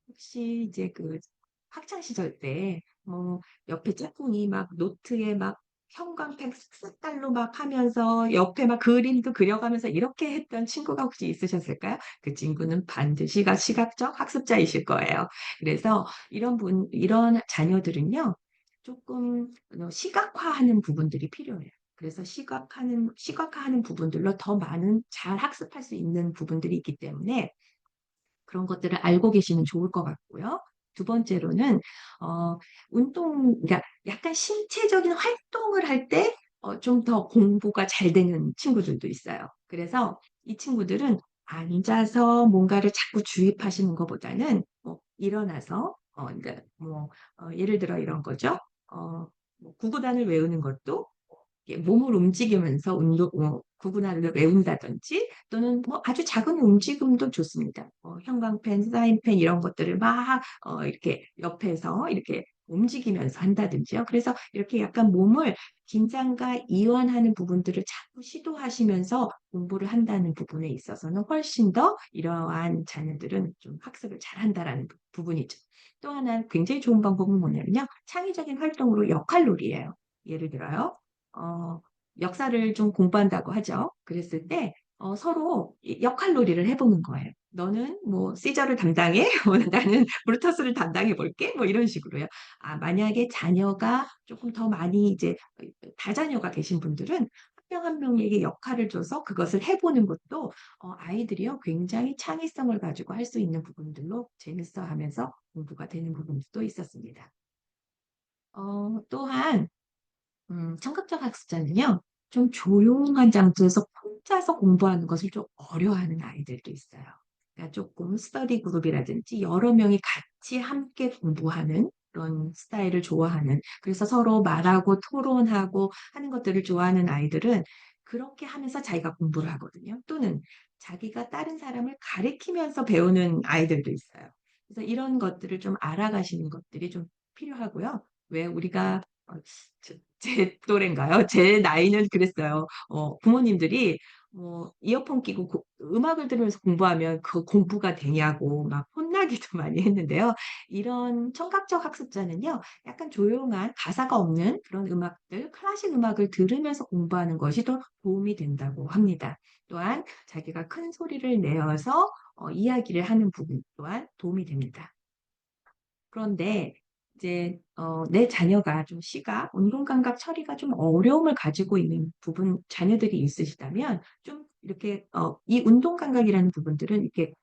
혹시 이제 그 학창 시절 때 뭐 옆에 짝꿍이 막 노트에 막 형광펜 쓱쓱달로 막 하면서 옆에 막 그림도 그려가면서 이렇게 했던 친구가 혹시 있으셨을까요? 그 친구는 반드시 시각적 학습자이실 거예요. 그래서 이런 자녀들은요. 조금 시각화하는 부분들이 필요해요. 그래서 시각화하는 부분들로 더 많은 잘 학습할 수 있는 부분들이 있기 때문에 그런 것들을 알고 계시면 좋을 것 같고요. 두 번째로는 그러니까 약간 신체적인 활동을 할 때 좀 더 공부가 잘 되는 친구들도 있어요. 그래서 이 친구들은 앉아서 뭔가를 자꾸 주입하시는 것보다는 뭐 일어나서 그러니까 뭐 예를 들어 이런 거죠. 뭐 구구단을 외우는 것도 몸을 움직이면서 구구단을 외운다든지 또는 뭐 아주 작은 움직임도 좋습니다. 형광펜, 사인펜 이런 것들을 막 이렇게 옆에서 이렇게 움직이면서 한다든지요. 그래서 이렇게 약간 몸을 긴장과 이완하는 부분들을 자꾸 시도하시면서 공부를 한다는 부분에 있어서는 훨씬 더 이러한 자녀들은 좀 학습을 잘한다라는 부분이죠. 또 하나 굉장히 좋은 방법은 뭐냐면요. 창의적인 활동으로 역할놀이예요. 예를 들어요. 어 역사를 좀 공부한다고 하죠. 그랬을 때 서로 이 역할놀이를 해 보는 거예요. "너는 뭐 시저를 담당해." 뭐 "나는 브루터스를 담당해 볼게." 뭐 이런 식으로요. 만약에 자녀가 쪼끔 더 많이 이제 다자녀가 계신 분들은 한 명 한 명에게 역할을 줘서 그것을 해 보는 것도 아이들이요 굉장히 창의성을 가지고 할 수 있는 부분들로 재밌어하면서 공부가 되는 부분도 있었습니다. 또한 청각적 학습자는요. 좀 조용한 장소에서 혼자서 공부하는 것을 좀 어려워하는 아이들도 있어요. 그러니까 쪼끔 스터디 그룹이라든지 여러 명이 같이 함께 공부하는 그런 스타일을 좋아하는 그래서 서로 말하고 토론하고 하는 것들을 좋아하는 아이들은 그렇게 하면서 자기가 공부를 하거든요. 또는 자기가 다른 사람을 가리키면서 배우는 아이들도 있어요. 그래서 이런 것들을 좀 알아가시는 것들이 좀 필요하고요. 왜 우리가 어 제 또래인가요? 제 나이는 그랬어요. 부모님들이 뭐 이어폰 끼고 음악을 들으면서 공부하면 그 공부가 되냐고 막 혼나기도 많이 했는데요. 이런 청각적 학습자는요. 약간 조용한 가사가 없는 그런 음악들, 클래식 음악을 들으면서 공부하는 것이 더 도움이 된다고 합니다. 또한 자기가 큰 소리를 내어서 이야기를 하는 부분 또한 도움이 됩니다. 그런데 이제 내 자녀가 좀 시각, 운동 감각 처리가 좀 어려움을 가지고 있는 자녀들이 있으시다면 좀 이렇게 이 운동 감각이라는 부분들은 이렇게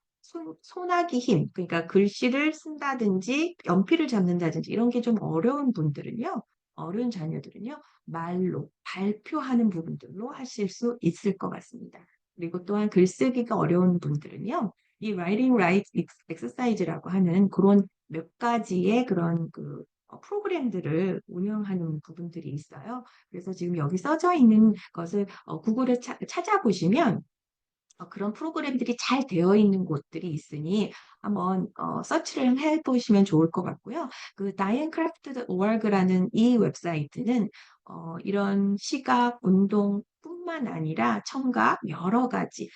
손아귀 힘 그러니까 글씨를 쓴다든지 연필을 잡는다든지 이런 게 좀 어려운 분들은요. 어려운 자녀들은요. 말로 발표하는 부분들로 하실 수 있을 것 같습니다. 그리고 또한 글쓰기가 어려운 분들은요, 이 Writing Right Exercise라고 하는 그런 몇 가지의 그런 프로그램들을 운영하는 부분들이 있어요. 그래서 지금 여기 써져 있는 것을 구글에 찾아보시면 그런 프로그램들이 잘 되어 있는 곳들이 있으니 한번 서치를 해보시면 좋을 것 같고요. 그 dianecraft.org라는 이 웹사이트는 이런 시각, 운동뿐만 아니라 청각 여러 가지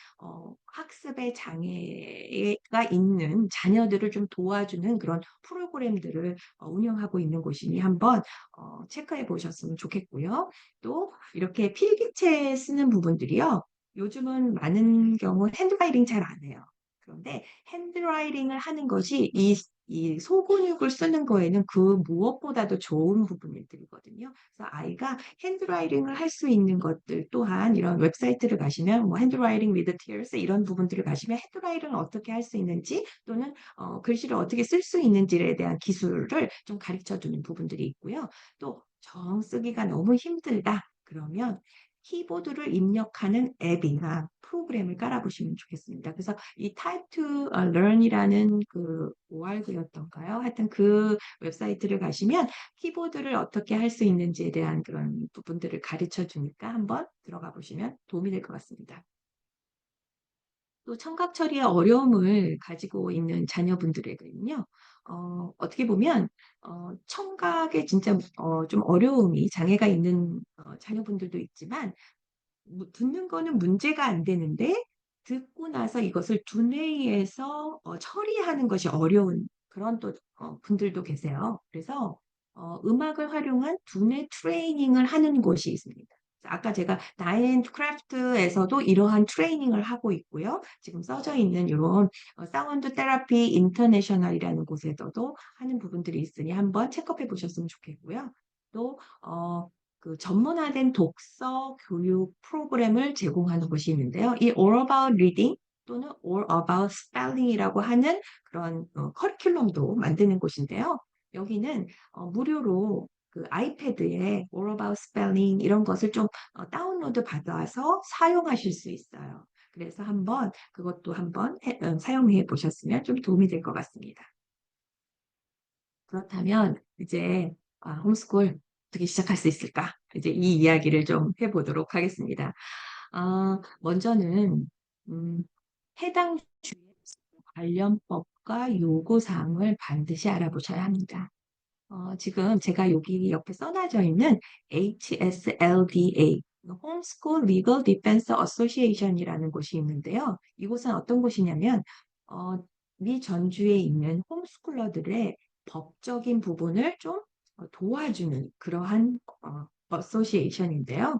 학습의 장애가 있는 자녀들을 좀 도와주는 그런 프로그램들을 운영하고 있는 곳이니 한번 체크해 보셨으면 좋겠고요. 또 이렇게 필기체 쓰는 부분들이요. 요즘은 많은 경우 핸드라이팅 잘 안 해요. 그런데 핸드라이팅을 하는 것이 이 소근육을 쓰는 거에는 그 무엇보다도 좋은 부분들이거든요. 그래서 아이가 핸드라이팅을 할 수 있는 것들 또한 이런 웹사이트를 가시면 뭐 핸드라이팅 with tears 이런 부분들을 가시면 핸드라이팅을 어떻게 할 수 있는지 또는 글씨를 어떻게 쓸 수 있는지에 대한 기술을 좀 가르쳐 주는 부분들이 있고요. 또 정 쓰기가 너무 힘들다. 그러면 키보드를 입력하는 앱이나 프로그램을 깔아보시면 좋겠습니다. 그래서 이 Type to Learn이라는 그 ORG였던가요? 하여튼 그 웹사이트를 가시면 키보드를 어떻게 할 수 있는지에 대한 그런 부분들을 가르쳐 주니까 한번 들어가 보시면 도움이 될 것 같습니다. 또 청각 처리에 어려움을 가지고 있는 자녀분들에게는요, 어떻게 보면 청각에 진짜 좀 어려움이 장애가 있는 자녀분들도 있지만 듣는 거는 문제가 안 되는데 듣고 나서 이것을 두뇌에서 처리하는 것이 어려운 그런 또 분들도 계세요. 그래서 음악을 활용한 두뇌 트레이닝을 하는 곳이 있습니다. 아까 제가 나인 크래프트에서도 이러한 트레이닝을 하고 있고요. 지금 써져 있는 이런 사운드 테라피 인터내셔널이라는 곳에서도 하는 부분들이 있으니 한번 체크해 보셨으면 좋겠고요. 또 그 전문화된 독서 교육 프로그램을 제공하는 곳이 있는데요. 이 All About Reading 또는 All About Spelling이라고 하는 그런 커리큘럼도 만드는 곳인데요. 여기는 무료로 그 아이패드에 All About Spelling 이런 것을 좀 다운로드 받아서 사용하실 수 있어요. 그래서 한번 그것도 한번 사용해 보셨으면 좀 도움이 될 것 같습니다. 그렇다면 이제 홈스쿨 어떻게 시작할 수 있을까? 이제 이 이야기를 좀 해보도록 하겠습니다. 먼저는 음, 해당 주의 관련법과 요구사항을 반드시 알아보셔야 합니다. 지금 제가 여기 옆에 써놔져 있는 HSLDA, Homeschool Legal Defense Association이라는 곳이 있는데요. 이곳은 어떤 곳이냐면 미 전주에 있는 홈스쿨러들의 법적인 부분을 좀 도와주는 그러한 어소시에이션인데요.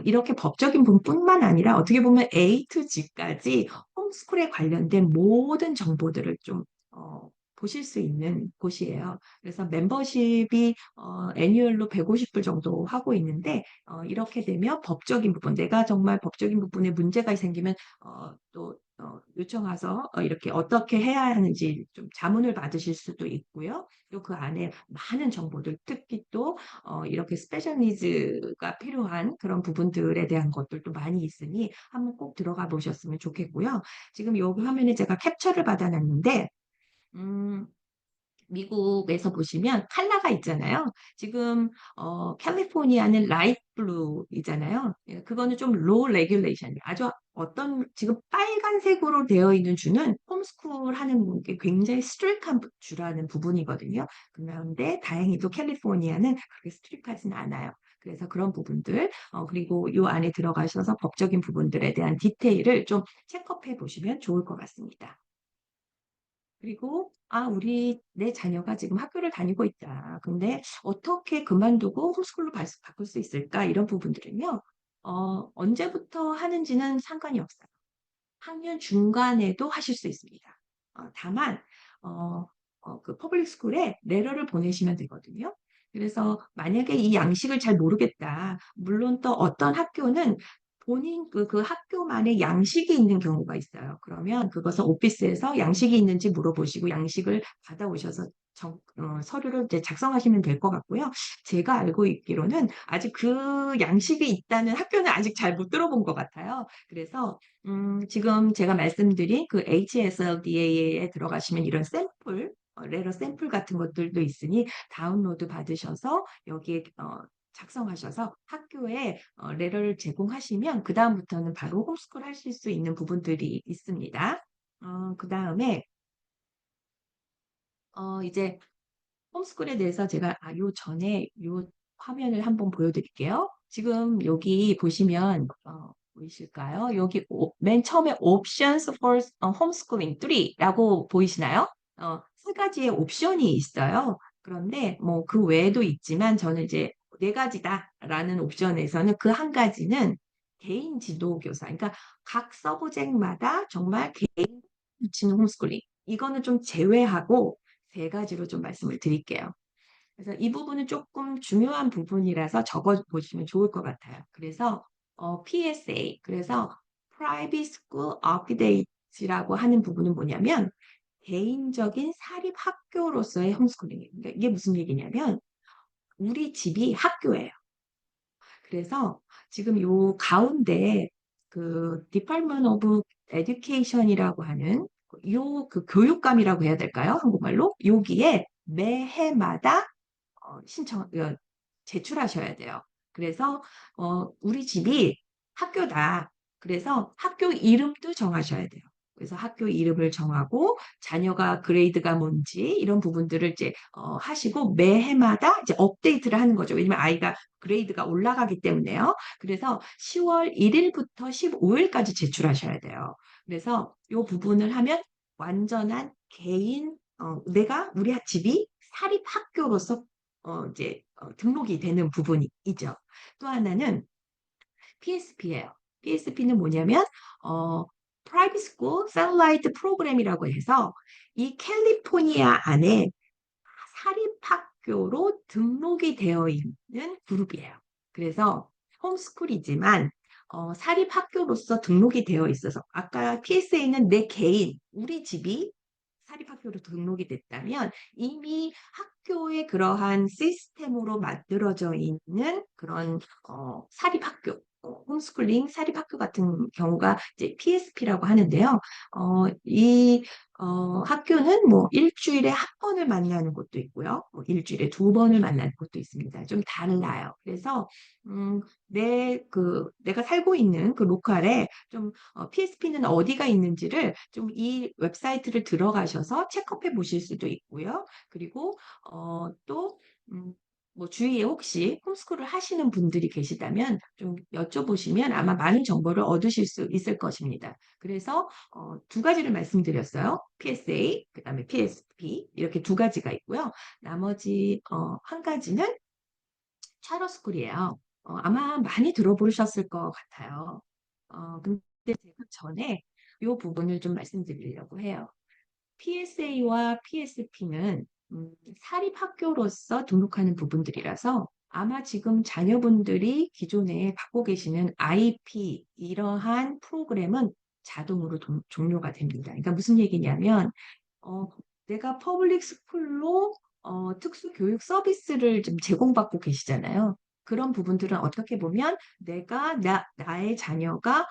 이렇게 법적인 부분뿐만 아니라 어떻게 보면 A to G까지 홈스쿨에 관련된 모든 정보들을 좀 보실 수 있는 곳이에요. 그래서 멤버십이 애뉴얼로 150불 정도 하고 있는데 이렇게 되면 법적인 부분, 내가 정말 법적인 부분에 문제가 생기면 또 요청해서 이렇게 어떻게 해야 하는지 좀 자문을 받으실 수도 있고요. 또 그 안에 많은 정보들, 특히 또 이렇게 스페셜 니즈가 필요한 그런 부분들에 대한 것들도 많이 있으니 한번 꼭 들어가 보셨으면 좋겠고요. 지금 여기 화면에 제가 캡처를 받아놨는데 음, 미국에서 보시면 컬러가 있잖아요. 지금 캘리포니아는 라이트 블루이잖아요. 예, 그거는 좀 로우 레귤레이션. 아주 어떤 지금 빨간색으로 되어 있는 주는 홈스쿨 하는 게 굉장히 스트릭한 주라는 부분이거든요. 그런데 다행히도 캘리포니아는 그렇게 스트릭하지는 않아요. 그래서 그런 부분들 그리고 요 안에 들어가셔서 법적인 부분들에 대한 디테일을 좀 체크해 보시면 좋을 것 같습니다. 그리고 내 자녀가 지금 학교를 다니고 있다. 근데 어떻게 그만두고 홈스쿨로 바꿀 수 있을까? 이런 부분들은요. 언제부터 하는지는 상관이 없어요. 학년 중간에도 하실 수 있습니다. 다만 그 퍼블릭 스쿨에 레터를 보내시면 되거든요. 그래서 만약에 이 양식을 잘 모르겠다. 물론 또 어떤 학교는 본인 그 학교만의 양식이 있는 경우가 있어요. 그러면 그것은 오피스에서 양식이 있는지 물어보시고 양식을 받아오셔서 서류를 이제 작성하시면 될 것 같고요. 제가 알고 있기로는 아직 그 양식이 있다는 학교는 아직 잘 못 들어본 것 같아요. 그래서 지금 제가 말씀드린 그 HSLDA에 들어가시면 이런 샘플, 레러 샘플 같은 것들도 있으니 다운로드 받으셔서 여기에 작성하셔서 학교에 레러를 제공하시면 그다음부터는 바로 홈스쿨 하실 수 있는 부분들이 있습니다. 그다음에 이제 홈스쿨에 대해서 제가 요 전에 요 화면을 한번 보여드릴게요. 지금 여기 보시면 보이실까요? 여기 맨 처음에 Options for Homeschooling 3라고 보이시나요? 세 가지의 옵션이 있어요. 그런데 뭐 그 외에도 있지만 저는 이제 네 가지다라는 옵션에서는 그 한 가지는 개인 지도 교사. 그러니까 각 서브젝마다 정말 개인 붙이는 홈스쿨링. 이거는 좀 제외하고 세 가지로 좀 말씀을 드릴게요. 그래서 이 부분은 조금 중요한 부분이라서 적어 보시면 좋을 것 같아요. 그래서 PSA, 그래서 Private School Update라고 하는 부분은 뭐냐면 개인적인 사립 학교로서의 홈스쿨링이에요. 그러니까 이게 무슨 얘기냐면 우리 집이 학교예요. 그래서 지금 요 가운데 그 Department of Education이라고 하는 요 그 교육감이라고 해야 될까요? 한국말로? 여기에 매해마다 제출하셔야 돼요. 그래서 우리 집이 학교다. 그래서 학교 이름도 정하셔야 돼요. 그래서 학교 이름을 정하고 자녀가 그레이드가 뭔지 이런 부분들을 이제 하시고 매해마다 이제 업데이트를 하는 거죠. 왜냐면 아이가 그레이드가 올라가기 때문에요. 그래서 10월 1일부터 15일까지 제출하셔야 돼요. 그래서 이 부분을 하면 완전한 개인 내가 우리 집이 사립 학교로서 이제 등록이 되는 부분이죠. 또 하나는 PSP예요. PSP는 뭐냐면 Private School Satellite Program이라고 해서 이 캘리포니아 안에 사립학교로 등록이 되어 있는 그룹이에요. 그래서 홈스쿨이지만 사립학교로서 등록이 되어 있어서 아까 PSA는 내 개인, 우리 집이 사립학교로 등록이 됐다면 이미 학교의 그러한 시스템으로 만들어져 있는 그런 사립학교, 홈스쿨링 사립학교 같은 경우가 이제 PSP라고 하는데요. 이 학교는 뭐 일주일에 한 번을 만나는 곳도 있고요. 뭐 일주일에 두 번을 만나는 곳도 있습니다. 좀 달라요. 그래서 내가 살고 있는 그 로컬에 좀 PSP는 어디가 있는지를 좀 이 웹사이트를 들어가셔서 체크해 보실 수도 있고요. 그리고 또 뭐 주위에 혹시 홈스쿨을 하시는 분들이 계시다면 좀 여쭤보시면 아마 많은 정보를 얻으실 수 있을 것입니다. 그래서 두 가지를 말씀드렸어요. PSA, 그다음에 PSP 이렇게 두 가지가 있고요. 나머지 한 가지는 차러스쿨이에요. 아마 많이 들어보셨을 것 같아요. 근데 제가 전에 이 부분을 좀 말씀드리려고 해요. PSA와 PSP는 사립학교로서 등록하는 부분들이라서 아마 지금 자녀분들이 기존에 받고 계시는 IP 이러한 프로그램은 자동으로 종료가 됩니다. 그러니까 무슨 얘기냐면 어, 내가 퍼블릭 스쿨로 특수 교육 서비스를 좀 제공받고 계시잖아요. 그런 부분들은 어떻게 보면 나의 자녀가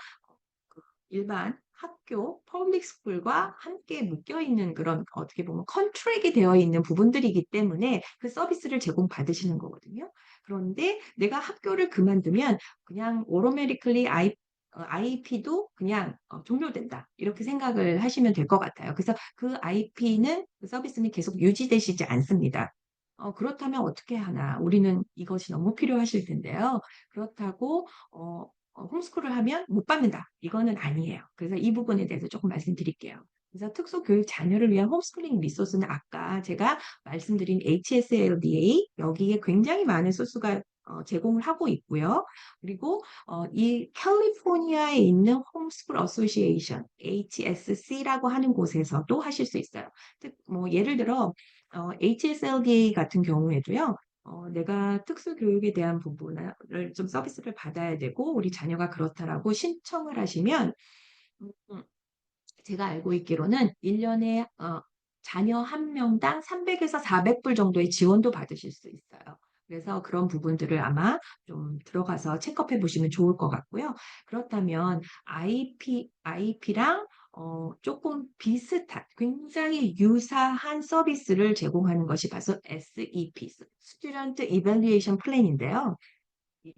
일반 학교, 퍼블릭 스쿨과 함께 묶여 있는 그런 어떻게 보면 컨트랙이 되어 있는 부분들이기 때문에 그 서비스를 제공받으시는 거거든요. 그런데 내가 학교를 그만두면 그냥 오토매티컬리 IP도 그냥 종료된다. 이렇게 생각을 하시면 될 것 같아요. 그래서 그 IP는 그 서비스는 계속 유지되시지 않습니다. 그렇다면 어떻게 하나? 우리는 이것이 너무 필요하실 텐데요. 그렇다고 홈스쿨을 하면 못 받는다. 이거는 아니에요. 그래서 이 부분에 대해서 조금 말씀드릴게요. 그래서 특수교육 자녀를 위한 홈스쿨링 리소스는 아까 제가 말씀드린 HSLDA 여기에 굉장히 많은 소스가 제공을 하고 있고요. 그리고 이 캘리포니아에 있는 홈스쿨 어소시에이션 HSC라고 하는 곳에서도 하실 수 있어요. 뭐 예를 들어 HSLDA 같은 경우에도요. 내가 특수교육에 대한 부분을 좀 서비스를 받아야 되고 우리 자녀가 그렇다라고 신청을 하시면 음, 제가 알고 있기로는 1년에 자녀 한 명당 300에서 400불 정도의 지원도 받으실 수 있어요. 그래서 그런 부분들을 아마 좀 들어가서 체크해 보시면 좋을 것 같고요. 그렇다면 IP랑 조금 비슷한, 굉장히 유사한 서비스를 제공하는 것이 바로 SEP, Student Evaluation Plan인데요.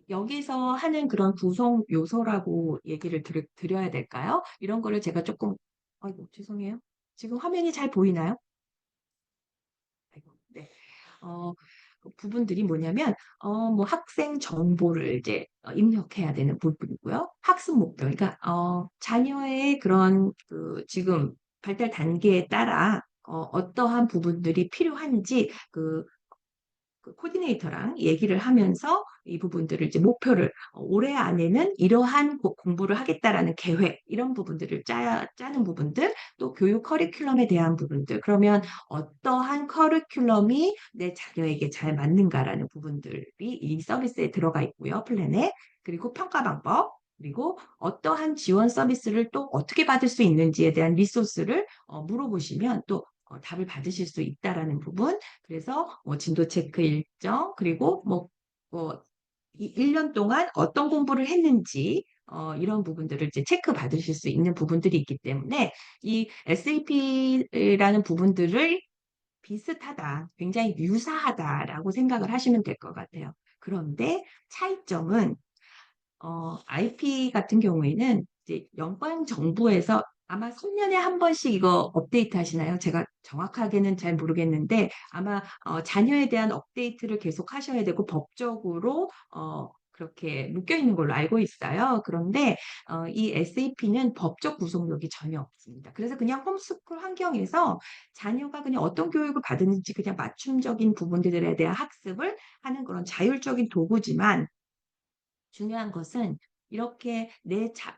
여기서 하는 그런 구성 요소라고 얘기를 드려야 될까요? 이런 거를 제가 조금, 아이고, 죄송해요. 지금 화면이 잘 보이나요? 아이고, 네. 그 부분들이 뭐냐면, 뭐 학생 정보를 이제 입력해야 되는 부분이고요. 학습 목표. 그러니까, 자녀의 그런 그 지금 발달 단계에 따라 어떠한 부분들이 필요한지 그 코디네이터랑 얘기를 하면서 이 부분들을 이제 목표를 올해 안에는 이러한 공부를 하겠다라는 계획 이런 부분들을 짜는 부분들 또 교육 커리큘럼에 대한 부분들 그러면 어떠한 커리큘럼이 내 자녀에게 잘 맞는가라는 부분들이 이 서비스에 들어가 있고요. 플랜에 그리고 평가 방법 그리고 어떠한 지원 서비스를 또 어떻게 받을 수 있는지에 대한 리소스를 물어보시면 또 답을 받으실 수 있다라는 부분 그래서 진도 체크 일정 그리고 이 1년 동안 어떤 공부를 했는지 이런 부분들을 이제 체크 받으실 수 있는 부분들이 있기 때문에 이 SAP라는 부분들을 비슷하다, 굉장히 유사하다라고 생각을 하시면 될 것 같아요. 그런데 차이점은 IP 같은 경우에는 이제 연방 정부에서 아마 3년에 한 번씩 이거 업데이트 하시나요? 제가 정확하게는 잘 모르겠는데 아마 자녀에 대한 업데이트를 계속 하셔야 되고 법적으로 그렇게 묶여 있는 걸로 알고 있어요. 그런데 이 SAP는 법적 구속력이 전혀 없습니다. 그래서 그냥 홈스쿨 환경에서 자녀가 그냥 어떤 교육을 받았는지 그냥 맞춤적인 부분들에 대한 학습을 하는 그런 자율적인 도구지만 중요한 것은 이렇게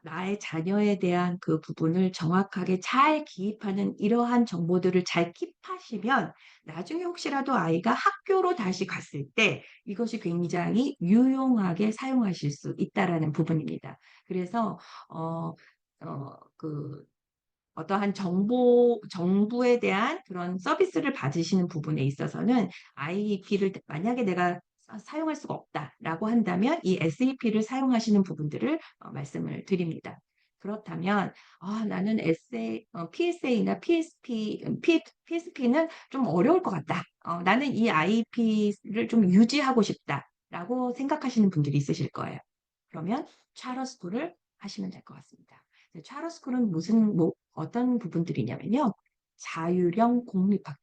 나의 자녀에 대한 그 부분을 정확하게 잘 기입하는 이러한 정보들을 잘 킵하시면 나중에 혹시라도 아이가 학교로 다시 갔을 때 이것이 굉장히 유용하게 사용하실 수 있다라는 부분입니다. 그래서 어, 그 어떠한 정부에 대한 그런 서비스를 받으시는 부분에 있어서는 IEP를 만약에 내가 사용할 수가 없다라고 한다면 이 SEP를 사용하시는 부분들을 말씀을 드립니다. 그렇다면 나는 PSA나 PSP는 좀 어려울 것 같다. 나는 이 IEP를 좀 유지하고 싶다라고 생각하시는 분들이 있으실 거예요. 그러면 차러스쿨을 하시면 될 것 같습니다. 차러스쿨은 어떤 부분들이냐면요. 자율형 공립학교,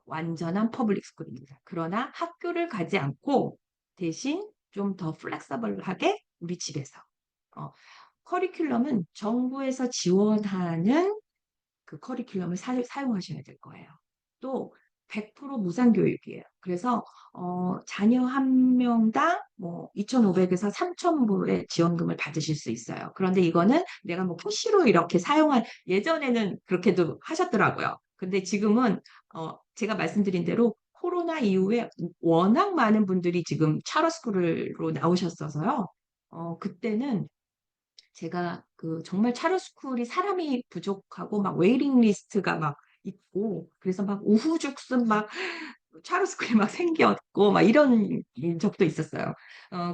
완전한 퍼블릭 스쿨입니다. 그러나 학교를 가지 않고 대신 좀 더 플렉서블하게 우리 집에서 어, 커리큘럼은 정부에서 지원하는 그 커리큘럼을 사용하셔야 될 거예요. 또 100% 무상 교육이에요. 그래서 자녀 한 명당 뭐 2,500에서 3,000불의 지원금을 받으실 수 있어요. 그런데 이거는 내가 뭐 푸시로 이렇게 사용한 예전에는 그렇게도 하셨더라고요. 근데 지금은 제가 말씀드린 대로 코로나 이후에 워낙 많은 분들이 지금 차러스쿨로 나오셨어서요. 그때는 제가 그 정말 차로스쿨이 사람이 부족하고 막 웨이팅 리스트가 막 있고 그래서 막 우후죽순 막 차로스쿨이 막 생겼고 막 이런 적도 있었어요.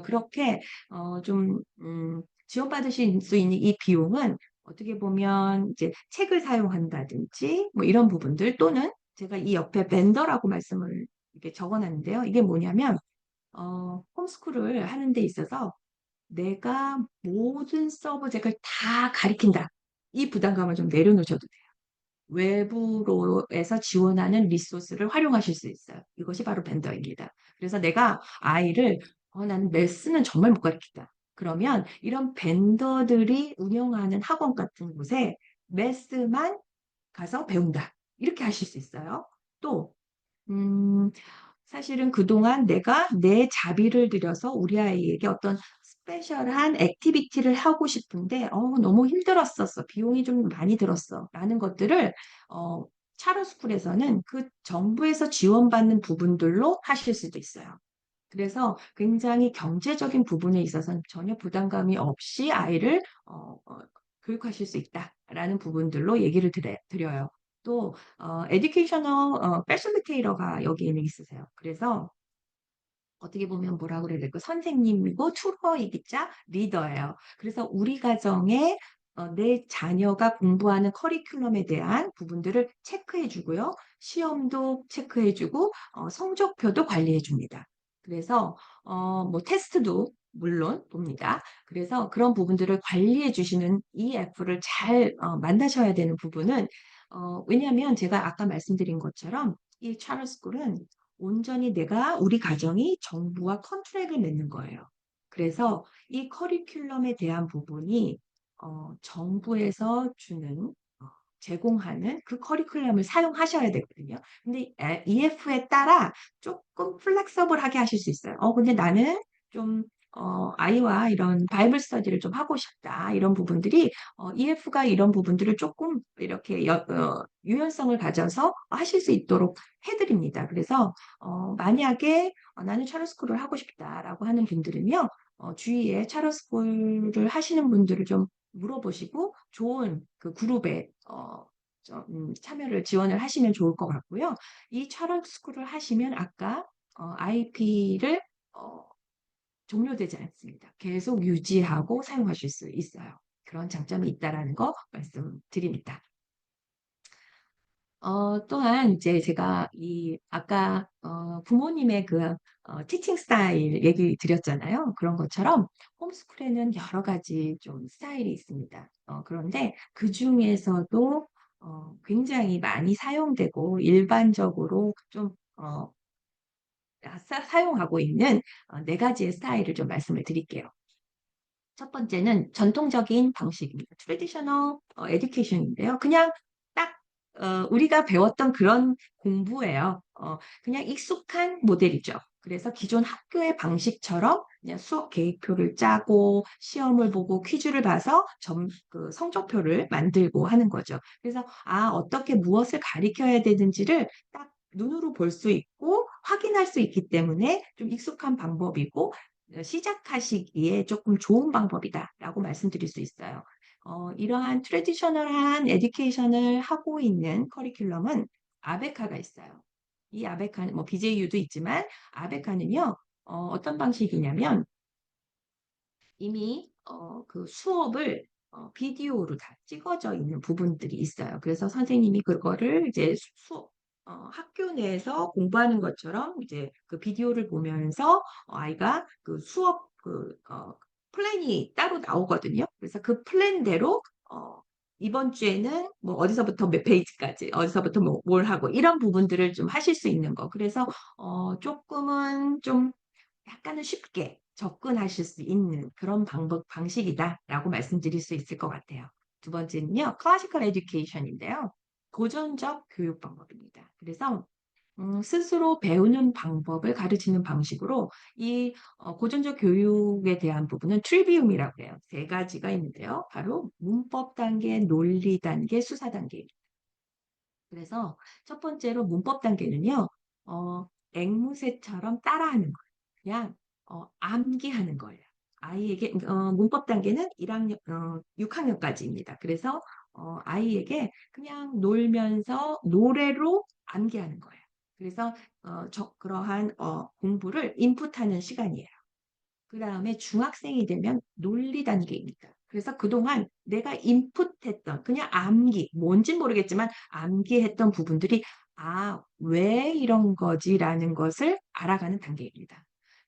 그렇게 좀 지원받으실 수 있는 이 비용은 어떻게 보면 이제 책을 사용한다든지 뭐 이런 부분들 또는 제가 이 옆에 벤더라고 말씀을 이렇게 적어놨는데요. 이게 뭐냐면 홈스쿨을 하는 데 있어서 내가 모든 서브젝트를 다 가리킨다. 이 부담감을 좀 내려놓으셔도 돼요. 외부로에서 지원하는 리소스를 활용하실 수 있어요. 이것이 바로 벤더입니다. 그래서 내가 아이를 나는 매스는 정말 못 가르친다. 그러면 이런 벤더들이 운영하는 학원 같은 곳에 매스만 가서 배운다. 이렇게 하실 수 있어요. 또 음, 사실은 그동안 내가 내 자비를 들여서 우리 아이에게 어떤 스페셜한 액티비티를 하고 싶은데, 너무 힘들었었어. 비용이 좀 많이 들었어. 라는 것들을, 차러스쿨에서는 그 정부에서 지원받는 부분들로 하실 수도 있어요. 그래서 굉장히 경제적인 부분에 있어서는 전혀 부담감이 없이 아이를 교육하실 수 있다라는 부분들로 얘기를 드려요. 또 에듀케이셔널 패실리테이터가 여기에는 있으세요. 그래서 어떻게 보면 뭐라고 그래야 될까? 선생님이고 튜터이기자 리더예요. 그래서 우리 가정에 내 자녀가 공부하는 커리큘럼에 대한 부분들을 체크해 주고요. 시험도 체크해 주고 성적표도 관리해 줍니다. 그래서 뭐 테스트도 물론 봅니다. 그래서 그런 부분들을 관리해 주시는 이 애플을 잘 만나셔야 되는 부분은 왜냐하면 제가 아까 말씀드린 것처럼 이 차널 스쿨은 온전히 우리 가정이 정부와 컨트랙을 맺는 거예요. 그래서 이 커리큘럼에 대한 부분이 정부에서 제공하는 그 커리큘럼을 사용하셔야 되거든요. 근데 EF에 따라 조금 플렉서블하게 하실 수 있어요. 근데 나는 좀 아이와 이런 바이블 스터디를 좀 하고 싶다. 이런 부분들이 EF가 이런 부분들을 조금 이렇게 유연성을 가져서 하실 수 있도록 해드립니다. 그래서 만약에 나는 차로스쿨을 하고 싶다라고 하는 분들은요, 주위에 차로스쿨을 하시는 분들을 좀 물어보시고 좋은 그 그룹에 참여를 지원을 하시면 좋을 것 같고요. 이 차로스쿨을 하시면 아까 IP를 종료되지 않습니다. 계속 유지하고 사용하실 수 있어요. 그런 장점이 있다라는 거 말씀드립니다. 또한 이제 제가 아까 부모님의 그 티칭 스타일 얘기 드렸잖아요. 그런 것처럼 홈스쿨에는 여러 가지 좀 스타일이 있습니다. 그런데 그 중에서도 굉장히 많이 사용되고 일반적으로 좀 사용하고 있는 네 가지의 스타일을 좀 말씀을 드릴게요. 첫 번째는 전통적인 방식입니다. 트레디셔널 에듀케이션인데요. 그냥 딱 우리가 배웠던 그런 공부예요. 그냥 익숙한 모델이죠. 그래서 기존 학교의 방식처럼 그냥 수업 계획표를 짜고 시험을 보고 퀴즈를 봐서 그 성적표를 만들고 하는 거죠. 그래서 어떻게 무엇을 가리켜야 되는지를 딱 눈으로 볼 수 있고 확인할 수 있기 때문에 좀 익숙한 방법이고 시작하시기에 조금 좋은 방법이다라고 말씀드릴 수 있어요. 이러한 트레디셔널한 에듀케이션을 하고 있는 커리큘럼은 아베카가 있어요. 이 아베카는 뭐 BJU도 있지만 아베카는요. 어떤 방식이냐면 이미 그 수업을 비디오로 다 찍어져 있는 부분들이 있어요. 그래서 선생님이 그거를 이제 학교 내에서 공부하는 것처럼 이제 그 비디오를 보면서 아이가 그 수업 플랜이 따로 나오거든요. 그래서 그 플랜대로 이번 주에는 뭐 어디서부터 몇 페이지까지, 어디서부터 뭘 하고 이런 부분들을 좀 하실 수 있는 거. 그래서 조금은 좀 약간은 쉽게 접근하실 수 있는 그런 방식이다라고 말씀드릴 수 있을 것 같아요. 두 번째는요, 클래시컬 에듀케이션인데요. 고전적 교육 방법입니다. 그래서 스스로 배우는 방법을 가르치는 방식으로 이 고전적 교육에 대한 부분은 트리비움이라고 해요. 세 가지가 있는데요. 바로 문법 단계, 논리 단계, 수사 단계. 그래서 첫 번째로 문법 단계는요. 앵무새처럼 따라하는 거예요. 그냥 암기하는 거예요. 아이에게 문법 단계는 6학년까지입니다. 그래서 아이에게 그냥 놀면서 노래로 암기하는 거예요. 그래서 그러한 공부를 인풋하는 시간이에요. 그다음에 중학생이 되면 논리 단계입니다. 그래서 그동안 내가 인풋했던 그냥 암기, 뭔진 모르겠지만 암기했던 부분들이 왜 이런 거지라는 것을 알아가는 단계입니다.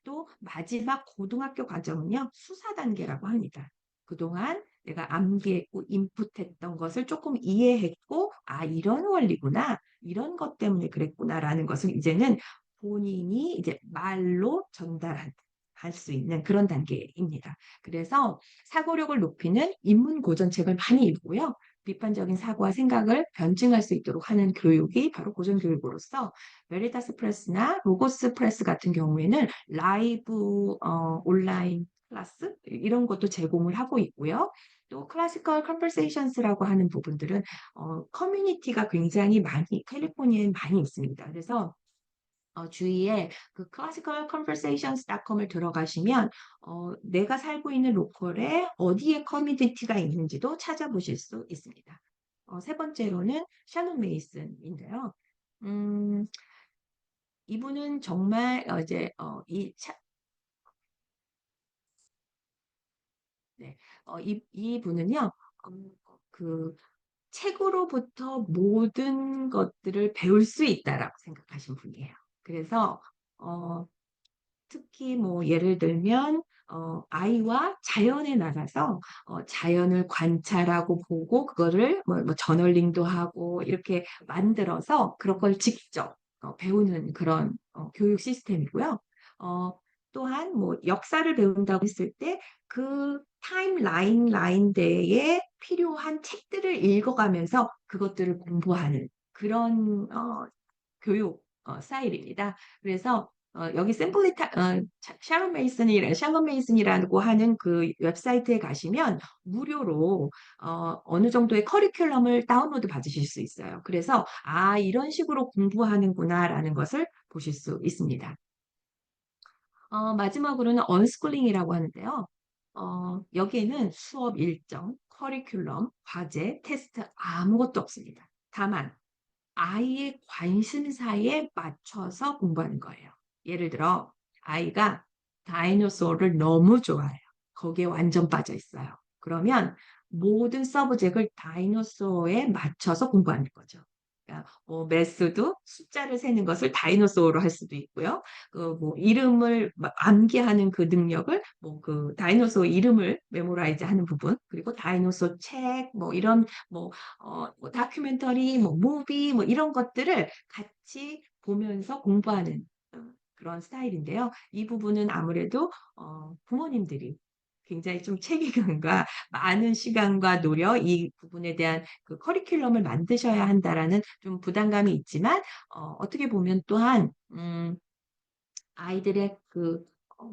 또 마지막 고등학교 과정은요, 수사 단계라고 합니다. 그동안 내가 암기했고 인풋했던 것을 조금 이해했고, 이런 원리구나, 이런 것 때문에 그랬구나라는 것을 이제는 본인이 이제 말로 전달한 할 수 있는 그런 단계입니다. 그래서 사고력을 높이는 인문 고전책을 많이 읽고요. 비판적인 사고와 생각을 변증할 수 있도록 하는 교육이 바로 고전교육으로서 베리타스 프레스나 로고스 프레스 같은 경우에는 라이브 온라인 클래스 이런 것도 제공을 하고 있고요. 또 클래시컬 컨버세이션스라고 하는 부분들은 커뮤니티가 굉장히 많이 캘리포니아에 많이 있습니다. 그래서 주위에 그 classicalconversationscom을 들어가시면 내가 살고 있는 로컬에 어디에 커뮤니티가 있는지도 찾아보실 수 있습니다. 세 번째로는 샤론 메이슨인데요. 음, 이분은 정말 이제 네, 이분은요, 그 책으로부터 모든 것들을 배울 수 있다라고 생각하신 분이에요. 그래서 어, 특히 뭐 예를 들면 아이와 자연에 나가서 자연을 관찰하고 보고 그거를 뭐 저널링도 하고 이렇게 만들어서 그런 걸 직접 배우는 그런 교육 시스템이고요. 어, 또한 뭐 역사를 배운다고 했을 때 그 라인대에 필요한 책들을 읽어가면서 그것들을 공부하는 그런 교육 스타일입니다. 그래서 여기 샬롯 메이슨이라고 하는 그 웹사이트에 가시면 무료로 어느 정도의 커리큘럼을 다운로드 받으실 수 있어요. 그래서 이런 식으로 공부하는구나라는 것을 보실 수 있습니다. 마지막으로는 언스쿨링이라고 하는데요. 여기에는 수업 일정, 커리큘럼, 과제, 테스트 아무것도 없습니다. 다만 아이의 관심사에 맞춰서 공부하는 거예요. 예를 들어 아이가 다이노소어를 너무 좋아해요. 거기에 완전 빠져 있어요. 그러면 모든 서브젝을 다이노소어에 맞춰서 공부하는 거죠. 그러니까 뭐 매스도 숫자를 세는 것을 다이노소어로 할 수도 있고요. 뭐 이름을 암기하는 그 능력을 뭐 그 다이노소어 이름을 메모라이즈 하는 부분, 그리고 다이노소어 책, 뭐 이런 뭐 다큐멘터리, 뭐 무비, 뭐 이런 것들을 같이 보면서 공부하는 그런 스타일인데요. 이 부분은 아무래도 부모님들이 굉장히 좀 책임감과 많은 시간과 노력, 이 부분에 대한 그 커리큘럼을 만드셔야 한다라는 좀 부담감이 있지만, 어떻게 보면 또한, 아이들의 그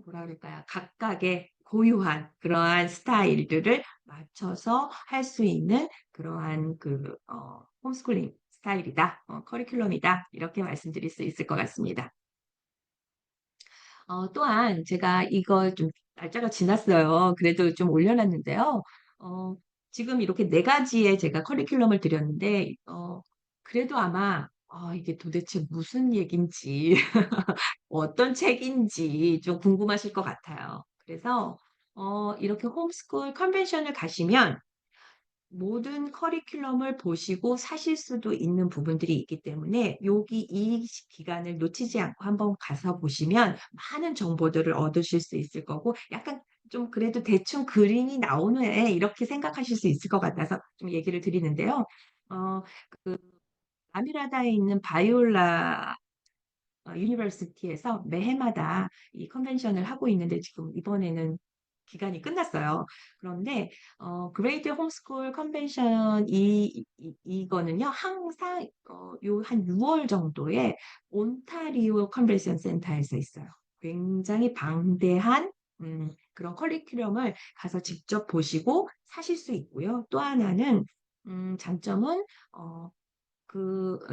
뭐라 그럴까요? 각각의 고유한 그러한 스타일들을 맞춰서 할 수 있는 그러한 그 홈스쿨링 스타일이다, 커리큘럼이다 이렇게 말씀드릴 수 있을 것 같습니다. 또한 제가 이걸 좀 날짜가 지났어요. 그래도 좀 올려놨는데요. 어, 지금 이렇게 네 가지의 제가 커리큘럼을 드렸는데 그래도 아마 이게 도대체 무슨 얘긴지 어떤 책인지 좀 궁금하실 것 같아요. 그래서 이렇게 홈스쿨 컨벤션을 가시면 모든 커리큘럼을 보시고 사실 수도 있는 부분들이 있기 때문에 여기 이 기간을 놓치지 않고 한번 가서 보시면 많은 정보들을 얻으실 수 있을 거고 약간 좀 그래도 대충 그림이 나오네 이렇게 생각하실 수 있을 것 같아서 좀 얘기를 드리는데요. 어, 아미라다에 있는 바이올라 유니버시티에서 매해마다 이 컨벤션을 하고 있는데 지금 이번에는 기간이 끝났어요. 그런데 그레이트 홈스쿨 컨벤션 이거는요 항상 요 한 6월 정도에 온타리오 컨벤션 센터에서 있어요. 굉장히 방대한 그런 커리큘럼을 가서 직접 보시고 사실 수 있고요. 또 하나는 장점은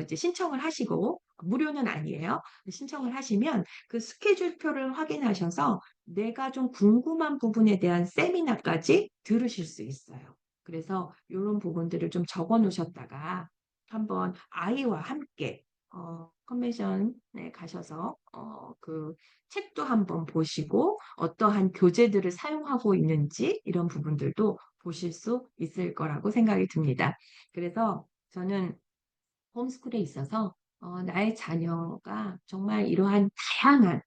이제 신청을 하시고 무료는 아니에요. 신청을 하시면 그 스케줄표를 확인하셔서 내가 좀 궁금한 부분에 대한 세미나까지 들으실 수 있어요. 그래서 이런 부분들을 좀 적어 놓으셨다가 한번 아이와 함께 컨벤션에 가셔서 그 책도 한번 보시고 어떠한 교재들을 사용하고 있는지 이런 부분들도 보실 수 있을 거라고 생각이 듭니다. 그래서 저는 홈스쿨에 있어서 나의 자녀가 정말 이러한 다양한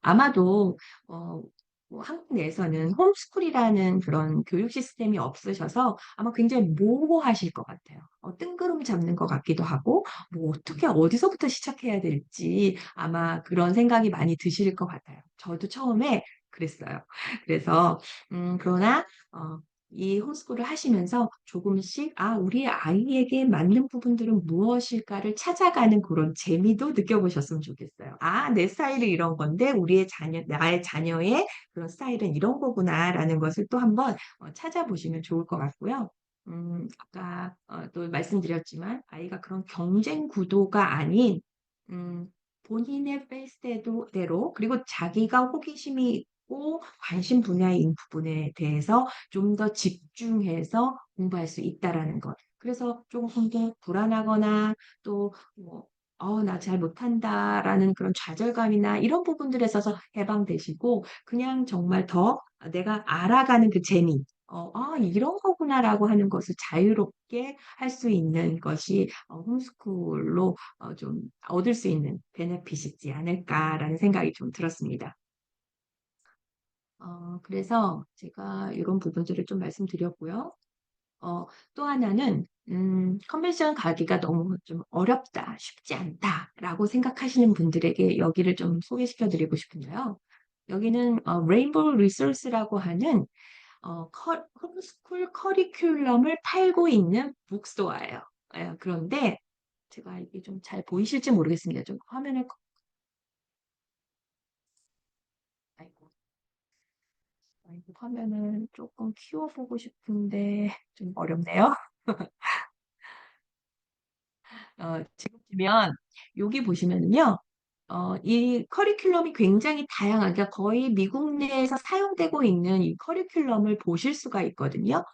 아마도 뭐 한국 내에서는 홈스쿨이라는 그런 교육 시스템이 없으셔서 아마 굉장히 모호하실 것 같아요. 뜬구름 잡는 것 같기도 하고 뭐 어떻게 어디서부터 시작해야 될지 아마 그런 생각이 많이 드실 것 같아요. 저도 처음에 그랬어요. 그래서 그러나 이 홈스쿨을 하시면서 조금씩 우리 아이에게 맞는 부분들은 무엇일까를 찾아가는 그런 재미도 느껴보셨으면 좋겠어요. 내 스타일이 이런 건데 나의 자녀의 그런 스타일은 이런 거구나라는 것을 또 한번 찾아보시면 좋을 것 같고요. 아까 또 말씀드렸지만 아이가 그런 경쟁 구도가 아닌 음, 본인의 페이스대로 그리고 자기가 호기심이 있고 관심 분야인 부분에 대해서 좀 더 집중해서 공부할 수 있다라는 것. 그래서 조금 더 불안하거나 또 뭐, 나 잘 못한다라는 그런 좌절감이나 이런 부분들에 있어서 해방되시고 그냥 정말 더 내가 알아가는 그 재미, 이런 거구나라고 하는 것을 자유롭게 할 수 있는 것이 홈스쿨로 좀 얻을 수 있는 베네핏이지 않을까라는 생각이 좀 들었습니다. 그래서 제가 이런 부분들을 좀 말씀드렸고요. 또 하나는 컨벤션 가기가 너무 좀 어렵다, 쉽지 않다라고 생각하시는 분들에게 여기를 좀 소개시켜 드리고 싶은데요. 여기는 레인보우 리소스라고 하는 홈스쿨 커리큘럼을 팔고 있는 북스토어예요. 그런데 제가 이게 좀 잘 보이실지 모르겠습니다. 좀 화면을 아이고, 화면을 조금 키워보고 싶은데 좀 어렵네요. 지금 보면 여기 보시면은요. 이 커리큘럼이 굉장히 다양하게 그러니까 거의 미국 내에서 사용되고 있는 이 커리큘럼을 보실 수가 있거든요.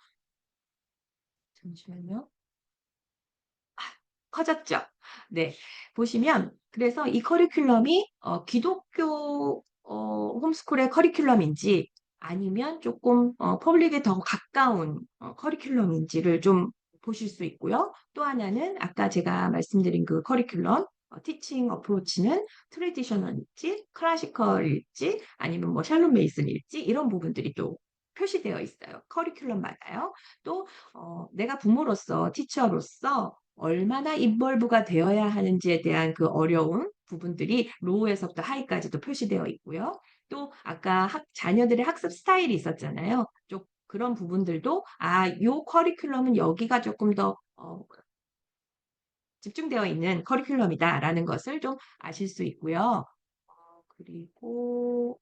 잠시만요. 커졌죠? 네. 보시면 그래서 이 커리큘럼이 기독교 홈스쿨의 커리큘럼인지 아니면 조금 퍼블릭에 더 가까운 커리큘럼인지를 좀 보실 수 있고요. 또 하나는 아까 제가 말씀드린 그 커리큘럼 티칭 어프로치는 트레디셔널일지 클래시컬일지 아니면 뭐 샬롬 메이슨일지 이런 부분들이 또 표시되어 있어요. 커리큘럼마다요. 또 내가 부모로서 티처로서 얼마나 인벌브가 되어야 하는지에 대한 그 어려운 부분들이 로우에서부터 하이까지도 표시되어 있고요. 또 아까 자녀들의 학습 스타일이 있었잖아요. 좀 그런 부분들도 요 커리큘럼은 여기가 조금 더 집중되어 있는 커리큘럼이다라는 것을 좀 아실 수 있고요. 그리고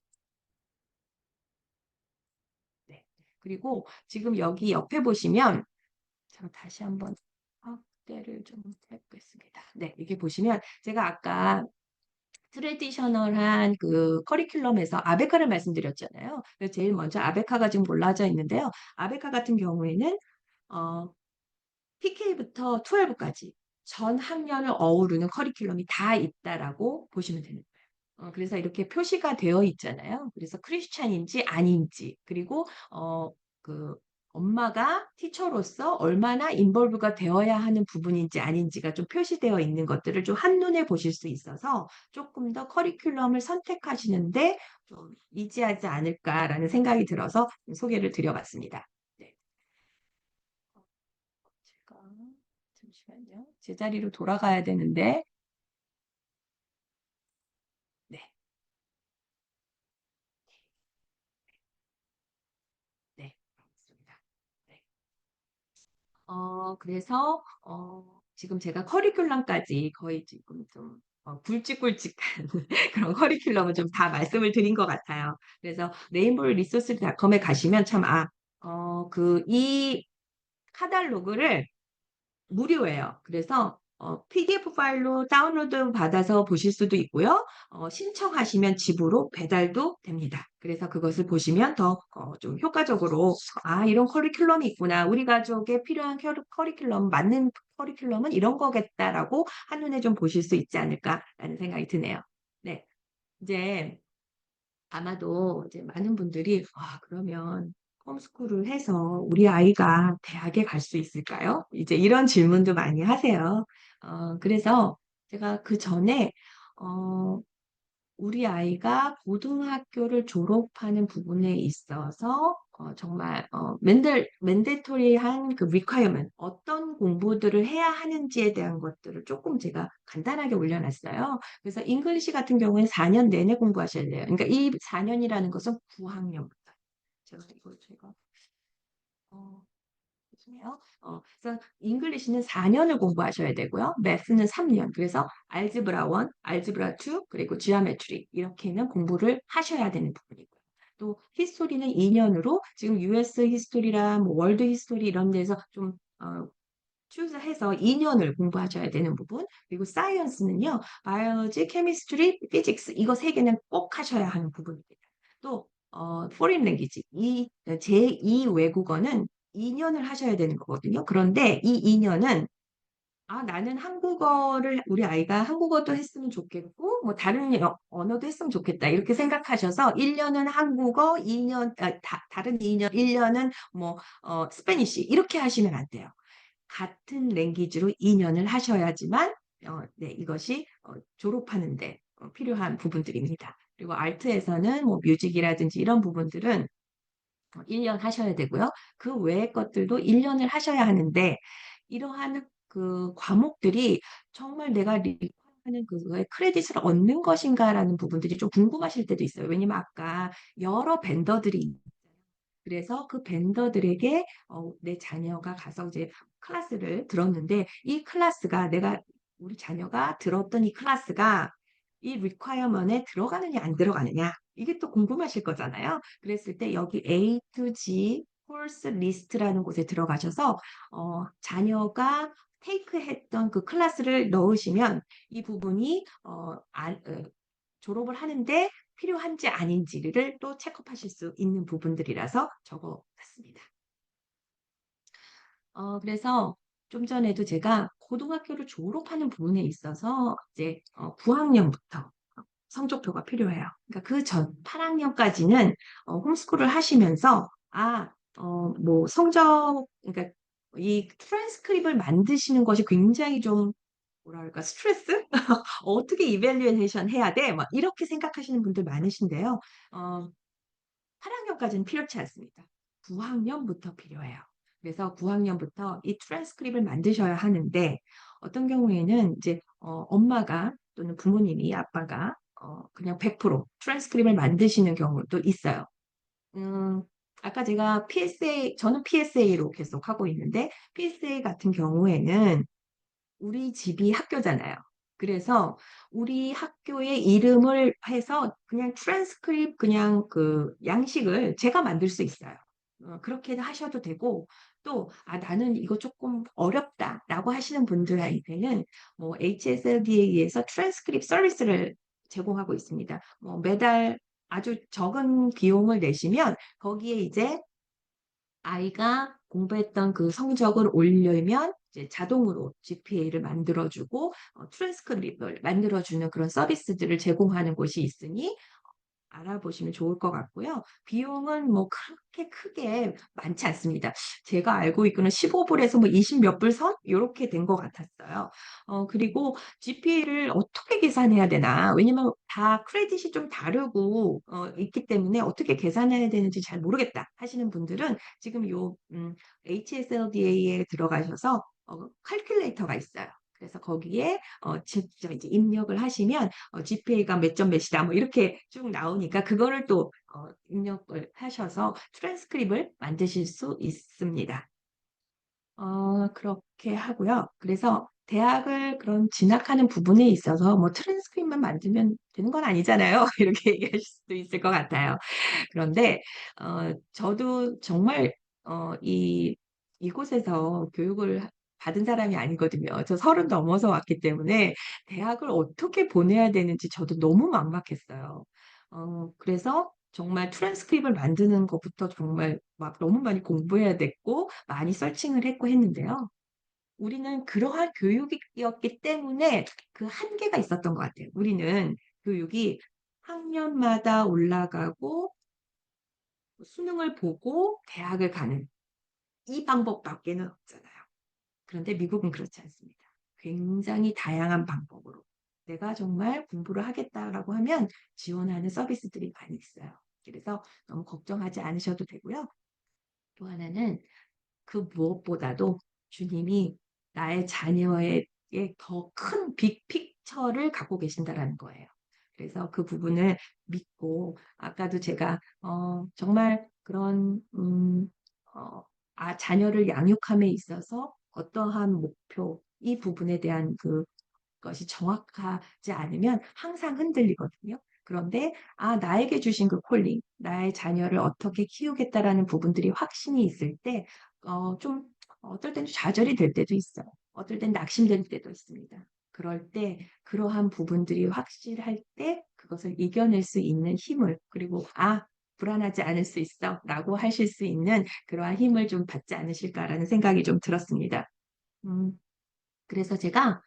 네. 그리고 지금 여기 옆에 보시면 제가 다시 한번 확대를 좀 해보겠습니다. 네, 이게 보시면 제가 아까 트레디셔널한 그 커리큘럼에서 아베카를 말씀드렸잖아요. 그래서 제일 먼저 아베카가 지금 올라져 있는데요. 아베카 같은 경우에는 어, PK부터 12까지 전 학년을 어우르는 커리큘럼이 다 있다라고 보시면 되는 거예요. 그래서 이렇게 표시가 되어 있잖아요. 그래서 크리스찬인지 아닌지, 그리고 그 엄마가 티처로서 얼마나 인볼브가 되어야 하는 부분인지 아닌지가 좀 표시되어 있는 것들을 좀 한눈에 보실 수 있어서 조금 더 커리큘럼을 선택하시는데 좀 이지하지 않을까라는 생각이 들어서 소개를 드려봤습니다. 네. 제가 잠시만요. 제자리로 돌아가야 되는데, 네. 네. 알겠습니다. 네. 그래서 지금 제가 커리큘럼까지 거의 지금 좀 굵직굵직한 그런 커리큘럼을 좀 다 말씀을 드린 것 같아요. 그래서 레인보우 리소스닷컴에 가시면 참 이 카탈로그를 무료예요. 그래서 PDF 파일로 다운로드 받아서 보실 수도 있고요. 신청하시면 집으로 배달도 됩니다. 그래서 그것을 보시면 더 좀 효과적으로 이런 커리큘럼이 있구나. 우리 가족에 필요한 커리큘럼, 맞는 커리큘럼은 이런 거겠다라고 한눈에 좀 보실 수 있지 않을까라는 생각이 드네요. 네. 이제 아마도 이제 많은 분들이 그러면 홈스쿨을 해서 우리 아이가 대학에 갈 수 있을까요? 이제 이런 질문도 많이 하세요. 그래서 제가 그 전에 어, 우리 아이가 고등학교를 졸업하는 부분에 있어서 정말 맨데토리한 그 requirement 어떤 공부들을 해야 하는지에 대한 것들을 조금 제가 간단하게 올려놨어요. 그래서 잉글리시 같은 경우에는 4년 내내 공부하셔야 돼요. 그러니까 이 4년이라는 것은 9학년부터. 제가 어, 보시네요. 그래서 잉글리시는 4년을 공부하셔야 되고요. 매스는 3년. 그래서 알지브라 1, 알지브라 2, 그리고 지오메트리 이렇게는 공부를 하셔야 되는 부분이고요. 또 히스토리는 2년으로 지금 US 히스토리랑 뭐 월드 히스토리 이런 데서 좀 추스해서 2년을 공부하셔야 되는 부분. 그리고 사이언스는요. 바이올로지, 케미스트리, 피직스 이거 세 개는 꼭 하셔야 하는 부분입니다. 또 foreign language 이 제2 외국어는 2년을 하셔야 되는 거거든요. 그런데 이 2년은 나는 한국어를 우리 아이가 한국어도 했으면 좋겠고 뭐 다른 언어도 했으면 좋겠다. 이렇게 생각하셔서 1년은 한국어, 2년 다른 2년 1년은 뭐 스페니쉬 이렇게 하시면 안 돼요. 같은 랭귀지로 2년을 하셔야지만 네, 이것이 졸업하는데 필요한 부분들입니다. 그리고 아트에서는 뭐 뮤직이라든지 이런 부분들은 1년 하셔야 되고요. 그 외의 것들도 1년을 하셔야 하는데 이러한 그 과목들이 정말 내가 하는 그거에 크레딧을 얻는 것인가라는 부분들이 좀 궁금하실 때도 있어요. 왜냐면 아까 여러 벤더들이 그래서 그 벤더들에게 내 자녀가 가서 이제 클래스를 들었는데 이 클래스가 내가 우리 자녀가 들었던 이 클래스가 이 requirement에 들어가느냐 안 들어가느냐 이게 또 궁금하실 거잖아요. 그랬을 때 여기 A to G course list라는 곳에 들어가셔서 자녀가 테이크 했던 그 클래스를 넣으시면 이 부분이 졸업을 하는데 필요한지 아닌지를 또 체크하실 수 있는 부분들이라서 적어봤습니다. 그래서 좀 전에도 제가 고등학교를 졸업하는 부분에 있어서 이제 9학년부터 성적표가 필요해요. 그러니까 그 전 8학년까지는 홈스쿨을 하시면서 뭐 성적 그러니까 이 트랜스크립을 만드시는 것이 굉장히 좀 뭐랄까 스트레스? 어떻게 이밸류에이션 해야 돼? 막 이렇게 생각하시는 분들 많으신데요. 어, 8학년까지는 필요치 않습니다. 9학년부터 필요해요. 그래서 9학년부터 이 트랜스크립을 만드셔야 하는데 어떤 경우에는 이제 엄마가 또는 부모님이 아빠가 그냥 100% 트랜스크립을 만드시는 경우도 있어요. 음, 아까 제가 저는 PSA로 계속 하고 있는데 PSA 같은 경우에는 우리 집이 학교잖아요. 그래서 우리 학교의 이름을 해서 그냥 트랜스크립 그냥 그 양식을 제가 만들 수 있어요. 그렇게 하셔도 되고 또 나는 이거 조금 어렵다라고 하시는 분들한테는 뭐 HSLDA에서 트랜스크립 서비스를 제공하고 있습니다. 뭐 매달 아주 적은 비용을 내시면 거기에 이제 아이가 공부했던 그 성적을 올리면 이제 자동으로 GPA를 만들어주고 트랜스크립을 만들어주는 그런 서비스들을 제공하는 곳이 있으니 알아보시면 좋을 것 같고요. 비용은 뭐 그렇게 크게 많지 않습니다. 제가 알고 있기로는 15불에서 뭐 20 몇 불 선? 요렇게 된 것 같았어요. 그리고 GPA를 어떻게 계산해야 되나? 왜냐면 다 크레딧이 좀 다르고 있기 때문에 어떻게 계산해야 되는지 잘 모르겠다 하시는 분들은 지금 HSLDA에 들어가셔서 칼큘레이터가 있어요. 그래서 거기에 직접 이제 입력을 하시면 GPA가 몇 점 몇이다 뭐 이렇게 쭉 나오니까 그거를 또 입력을 하셔서 트랜스크립을 만드실 수 있습니다. 그렇게 하고요. 그래서 대학을 그런 진학하는 부분에 있어서 뭐 트랜스크립만 만들면 되는 건 아니잖아요. 이렇게 얘기하실 수도 있을 것 같아요. 그런데 저도 정말 이곳에서 교육을 받은 사람이 아니거든요. 저 30 넘어서 왔기 때문에 대학을 어떻게 보내야 되는지 저도 너무 막막했어요. 그래서 정말 트랜스크립을 만드는 것부터 정말 막 너무 많이 공부해야 됐고 많이 서칭을 했고 했는데요. 우리는 그러한 교육이었기 때문에 그 한계가 있었던 것 같아요. 우리는 교육이 학년마다 올라가고 수능을 보고 대학을 가는 이 방법밖에는 없잖아요. 그런데 미국은 그렇지 않습니다. 굉장히 다양한 방법으로 내가 정말 공부를 하겠다라고 하면 지원하는 서비스들이 많이 있어요. 그래서 너무 걱정하지 않으셔도 되고요. 또 하나는 그 무엇보다도 주님이 나의 자녀에게 더 큰 빅픽처를 갖고 계신다라는 거예요. 그래서 그 부분을 믿고 아까도 제가 정말 그런 자녀를 양육함에 있어서 어떠한 목표, 이 부분에 대한 그것이 정확하지 않으면 항상 흔들리거든요. 그런데 나에게 주신 그 콜링, 나의 자녀를 어떻게 키우겠다라는 부분들이 확신이 있을 때 좀 어떨 때는 좌절이 될 때도 있어요. 어떨 땐 낙심될 때도 있습니다. 그럴 때 그러한 부분들이 확실할 때 그것을 이겨낼 수 있는 힘을, 그리고 불안하지 않을 수 있어라고 하실 수 있는 그러한 힘을 좀 받지 않으실까라는 생각이 좀 들었습니다. 음. 그래서 제가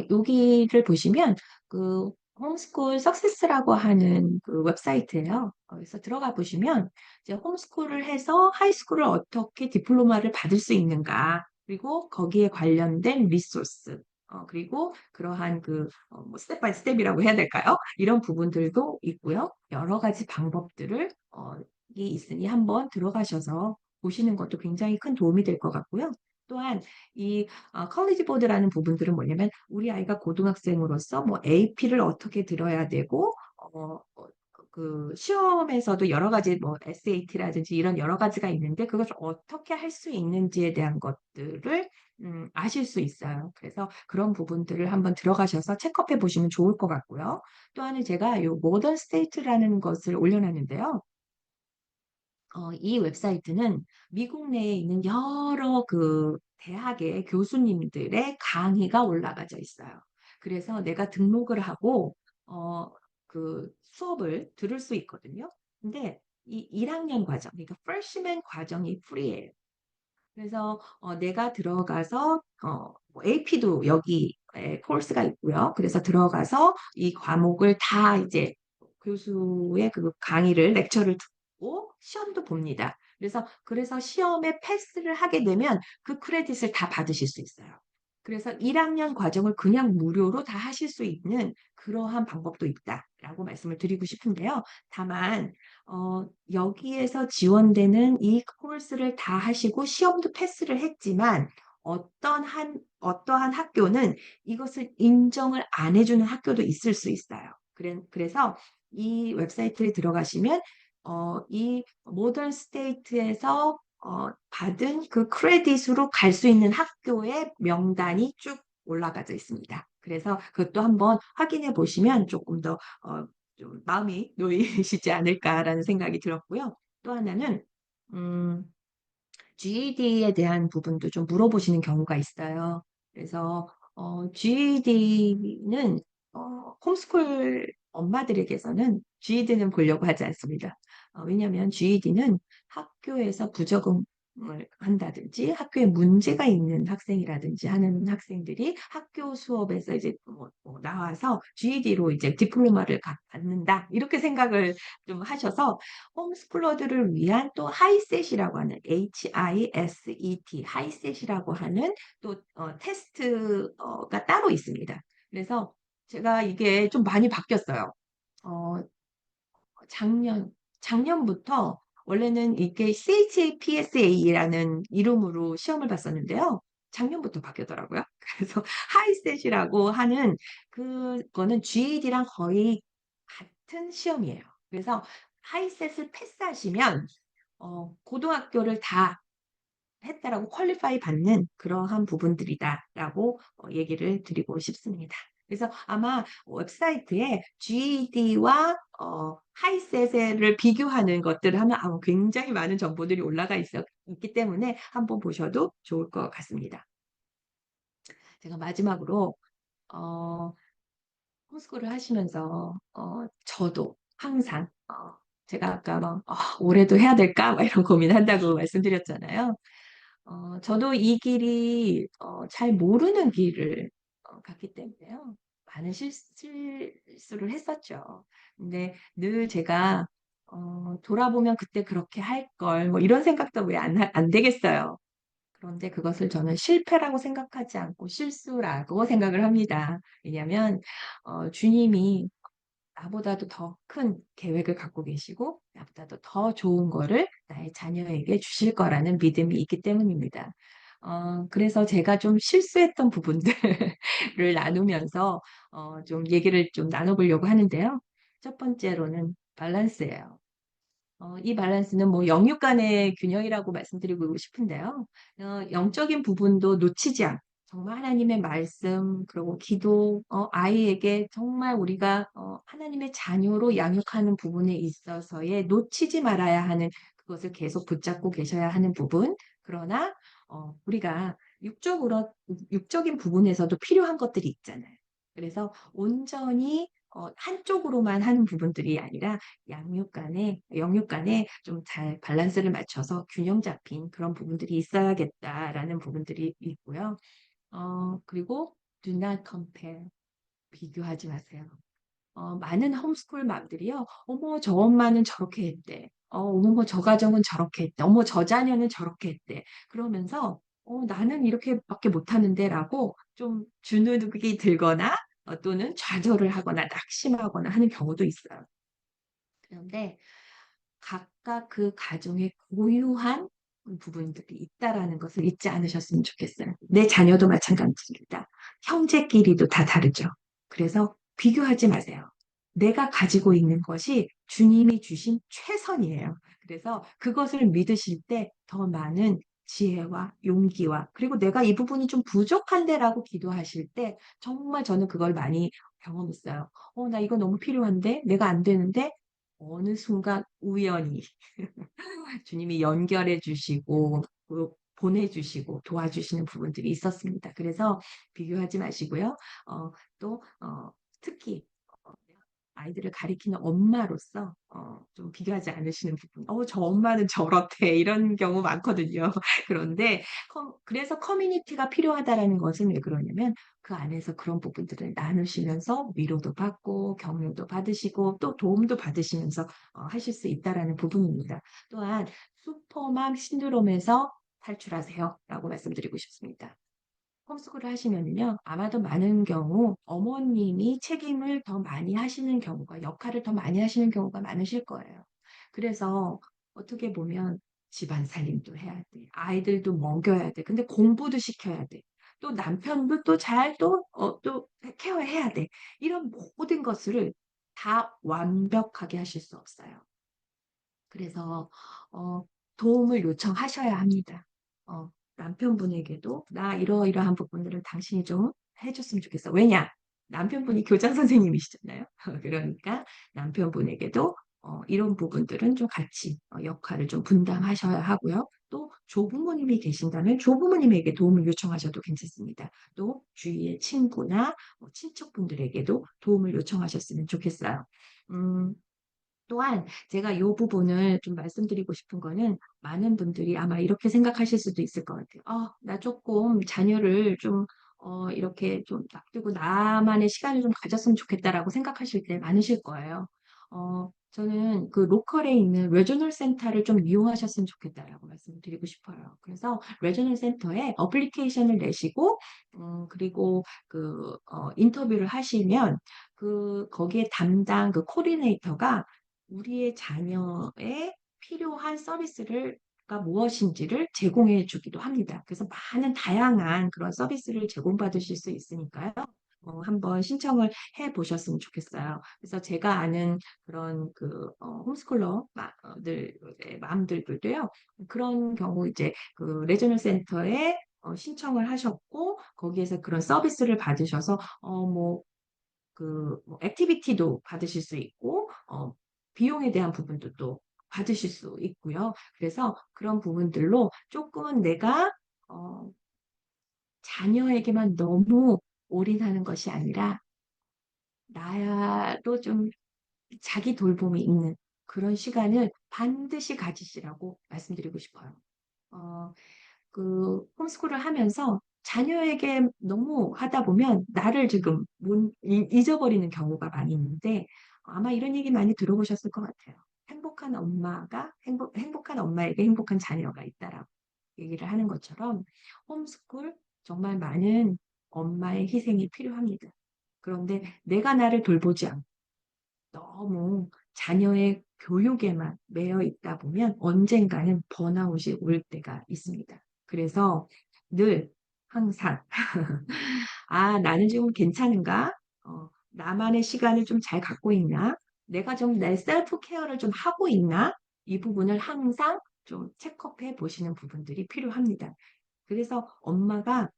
여기를 보시면 그 홈스쿨 석세스라고 하는 그 웹사이트예요. 그래서 들어가 보시면 이제 홈스쿨을 해서 하이스쿨을 어떻게 디플로마를 받을 수 있는가, 그리고 거기에 관련된 리소스, 그리고 그러한 뭐 스텝 바이 스텝이라고 해야 될까요? 이런 부분들도 있고요. 여러 가지 방법들을 이 있으니 한번 들어가셔서 보시는 것도 굉장히 큰 도움이 될 것 같고요. 또한 이 컬리지 보드라는 부분들은 뭐냐면 우리 아이가 고등학생으로서 뭐 AP를 어떻게 들어야 되고 그 시험에서도 여러 가지 뭐 SAT라든지 이런 여러 가지가 있는데 그것을 어떻게 할 수 있는지에 대한 것들을 아실 수 있어요. 그래서 그런 부분들을 한번 들어가셔서 체크해 보시면 좋을 것 같고요. 또 하나 제가 요 모던 스테이트라는 것을 올려놨는데요. 이 웹사이트는 미국 내에 있는 여러 그 대학의 교수님들의 강의가 올라가져 있어요. 그래서 내가 등록을 하고 그 수업을 들을 수 있거든요. 근데 이 1학년 과정, 그러니까 freshman 과정이 프리예요. 그래서 내가 들어가서 뭐 AP도 여기에 코र्스가 있고요. 그래서 들어가서 이 과목을 다 이제 교수의 그 강의를 렉처를 듣고 시험도 봅니다. 그래서 시험에 패스를 하게 되면 그 크레딧을 다 받으실 수 있어요. 그래서 1학년 과정을 그냥 무료로 다 하실 수 있는 그러한 방법도 있다라고 말씀을 드리고 싶은데요. 다만 여기에서 지원되는 이 코र्스를 다 하시고 시험도 패스를 했지만 어떠한 학교는 이것을 인정을 안 해주는 학교도 있을 수 있어요. 그래서 이 웹사이트에 들어가시면 이 모던 스테이트에서 받은 그 크레딧으로 갈 수 있는 학교의 명단이 쭉 올라가져 있습니다. 그래서 그것도 한번 확인해 보시면 조금 더 좀 마음이 놓이시지 않을까라는 생각이 들었고요. 또 하나는 음, GED에 대한 부분도 좀 물어보시는 경우가 있어요. 그래서 GED는 홈스쿨 엄마들에게서는 GED는 보려고 하지 않습니다. 왜냐하면 GED는 학교에서 부적응을 한다든지 학교에 문제가 있는 학생이라든지 하는 학생들이 학교 수업에서 이제 뭐 나와서 GED로 이제 디플로마를 받는다 이렇게 생각을 좀 하셔서 홈스쿨러들을 위한 또 하이셋이라고 하는 HISET, 하이셋이라고 하는 또 테스트가 따로 있습니다. 그래서 제가 이게 좀 많이 바뀌었어요. 어, 작년부터 원래는 이게 CHAPSA라는 이름으로 시험을 봤었는데요. 작년부터 바뀌더라고요. 그래서 하이셋이라고 하는 그거는 GED랑 거의 같은 시험이에요. 그래서 하이셋을 패스하시면 고등학교를 다 했다라고 퀄리파이 받는 그러한 부분들이다라고 얘기를 드리고 싶습니다. 그래서 아마 웹사이트에 GED와 하이셋을 비교하는 것들을 하면 굉장히 많은 정보들이 올라가 있기 때문에 한번 보셔도 좋을 것 같습니다. 제가 마지막으로 어, 홈스쿨을 하시면서 저도 항상 제가 아까 막 올해도 해야 될까? 막 이런 고민한다고 말씀드렸잖아요. 저도 이 길이 잘 모르는 길을 갔기 때문에요. 많은 실수를 했었죠. 근데 늘 제가 돌아보면 그때 그렇게 할 걸, 뭐 이런 생각도 왜 안 되겠어요. 그런데 그것을 저는 실패라고 생각하지 않고 실수라고 생각을 합니다. 왜냐하면 주님이 나보다도 더 큰 계획을 갖고 계시고 나보다도 더 좋은 거를 나의 자녀에게 주실 거라는 믿음이 있기 때문입니다. 그래서 제가 좀 실수했던 부분들을 나누면서 좀 얘기를 좀 나눠보려고 하는데요. 첫 번째로는 밸런스예요. 이 밸런스는 뭐 영육 간의 균형이라고 말씀드리고 싶은데요. 영적인 부분도 놓치지 않고 정말 하나님의 말씀 그리고 기도 아이에게 정말 우리가 하나님의 자녀로 양육하는 부분에 있어서의 놓치지 말아야 하는 그것을 계속 붙잡고 계셔야 하는 부분. 그러나 우리가 육적인 부분에서도 필요한 것들이 있잖아요. 그래서 온전히 한쪽으로만 하는 부분들이 아니라 영육 간에 좀 잘 밸런스를 맞춰서 균형 잡힌 그런 부분들이 있어야겠다라는 부분들이 있고요. 그리고 do not compare. 비교하지 마세요. 많은 홈스쿨 맘들이요. 어머, 저 엄마는 저렇게 했대. 어머, 저 가정은 저렇게 했대. 어머, 저 자녀는 저렇게 했대. 그러면서 나는 이렇게밖에 못하는데라고 좀 주눅이 들거나 또는 좌절을 하거나 낙심하거나 하는 경우도 있어요. 그런데 각각 그 가정에 고유한 부분들이 있다라는 것을 잊지 않으셨으면 좋겠어요. 내 자녀도 마찬가지입니다. 형제끼리도 다 다르죠. 그래서 비교하지 마세요. 내가 가지고 있는 것이 주님이 주신 최선이에요. 그래서 그것을 믿으실 때 더 많은 지혜와 용기와 그리고 내가 이 부분이 좀 부족한데라고 기도하실 때 정말 저는 그걸 많이 경험했어요. 나 이거 너무 필요한데 내가 안 되는데 어느 순간 우연히 주님이 연결해 주시고 보내주시고 도와주시는 부분들이 있었습니다. 그래서 비교하지 마시고요. 또 특히 아이들을 가리키는 엄마로서 좀 비교하지 않으시는 부분. 저 엄마는 저렇대 이런 경우 많거든요. 그런데 그래서 커뮤니티가 필요하다라는 것은 왜 그러냐면 그 안에서 그런 부분들을 나누시면서 위로도 받고 격려도 받으시고 또 도움도 받으시면서 하실 수 있다라는 부분입니다. 또한 슈퍼맘 신드롬에서 탈출하세요라고 말씀드리고 싶습니다. 홈스쿨을 하시면요, 아마도 많은 경우 어머님이 책임을 더 많이 하시는 경우가, 역할을 더 많이 하시는 경우가 많으실 거예요. 그래서 어떻게 보면 집안 살림도 해야 돼. 아이들도 먹여야 돼. 근데 공부도 시켜야 돼. 또 남편도 또 잘 또 케어해야 돼. 이런 모든 것을 다 완벽하게 하실 수 없어요. 그래서 어, 도움을 요청하셔야 합니다. 남편분에게도 나 이러이러한 부분들을 당신이 좀 해줬으면 좋겠어. 왜냐? 남편분이 교장 선생님이시잖아요. 그러니까 남편분에게도 이런 부분들은 좀 같이 역할을 좀 분담하셔야 하고요. 또 조부모님이 계신다면 조부모님에게 도움을 요청하셔도 괜찮습니다. 또 주위의 친구나 친척분들에게도 도움을 요청하셨으면 좋겠어요. 음, 또한 제가 이 부분을 좀 말씀드리고 싶은 거는 많은 분들이 아마 이렇게 생각하실 수도 있을 것 같아요. 나 조금 자녀를 좀 이렇게 좀 놔두고 나만의 시간을 좀 가졌으면 좋겠다라고 생각하실 때 많으실 거예요. 저는 그 로컬에 있는 레저널 센터를 좀 이용하셨으면 좋겠다라고 말씀을 드리고 싶어요. 그래서 레저널 센터에 어플리케이션을 내시고 그리고 그 인터뷰를 하시면 거기에 담당 그 코디네이터가 우리의 자녀의 필요한 서비스가 무엇인지를 제공해 주기도 합니다. 그래서 많은 다양한 그런 서비스를 제공받으실 수 있으니까요. 한번 신청을 해 보셨으면 좋겠어요. 그래서 제가 아는 그런 홈스쿨러들의 마음들도요. 그런 경우 이제 그 레저널 센터에 신청을 하셨고 거기에서 그런 서비스를 받으셔서 뭐 액티비티도 받으실 수 있고 비용에 대한 부분도 또 받으실 수 있고요. 그래서 그런 부분들로 조금은 내가 어, 자녀에게만 너무 올인하는 것이 아니라 나로 좀 자기 돌봄이 있는 그런 시간을 반드시 가지시라고 말씀드리고 싶어요. 어, 홈스쿨을 하면서 자녀에게 너무 하다 보면 나를 지금 잊어버리는 경우가 많이 있는데 아마 이런 얘기 많이 들어보셨을 것 같아요. 행복한 엄마에게 행복한 자녀가 있다라고 얘기를 하는 것처럼 홈스쿨 정말 많은 엄마의 희생이 필요합니다. 그런데 내가 나를 돌보지 않고 너무 자녀의 교육에만 매여 있다 보면 언젠가는 번아웃이 올 때가 있습니다. 그래서 늘 항상 나는 지금 괜찮은가? 나만의 시간을 좀 잘 갖고 있나? 내가 좀 내 셀프 케어를 좀 하고 있나? 이 부분을 항상 좀 체크업해 보시는 부분들이 필요합니다. 그래서 엄마가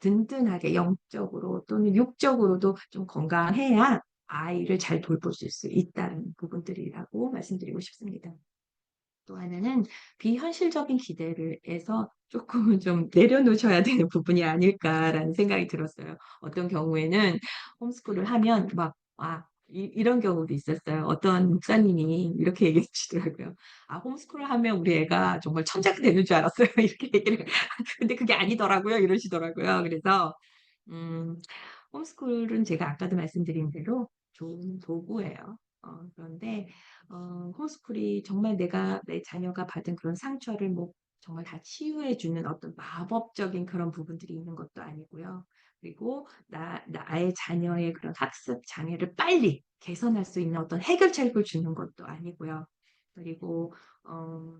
든든하게 영적으로 또는 육적으로도 좀 건강해야 아이를 잘 돌보실 수 있다는 부분들이라고 말씀드리고 싶습니다. 또 하나는 비현실적인 기대를 해서 조금은 좀 내려놓으셔야 되는 부분이 아닐까라는 생각이 들었어요. 어떤 경우에는 홈스쿨을 하면 막, 이런 경우도 있었어요. 어떤 목사님이 이렇게 얘기해 주시더라고요. 홈스쿨을 하면 우리 애가 정말 천재가 되는 줄 알았어요. 이렇게 얘기를. 근데 그게 아니더라고요. 이러시더라고요. 그래서, 음, 홈스쿨은 제가 아까도 말씀드린 대로 좋은 도구예요. 그런데 홈스쿨이 정말 내 자녀가 받은 그런 상처를 뭐 정말 다 치유해 주는 어떤 마법적인 그런 부분들이 있는 것도 아니고요. 그리고 나의 자녀의 그런 학습 장애를 빨리 개선할 수 있는 어떤 해결책을 주는 것도 아니고요. 그리고 어,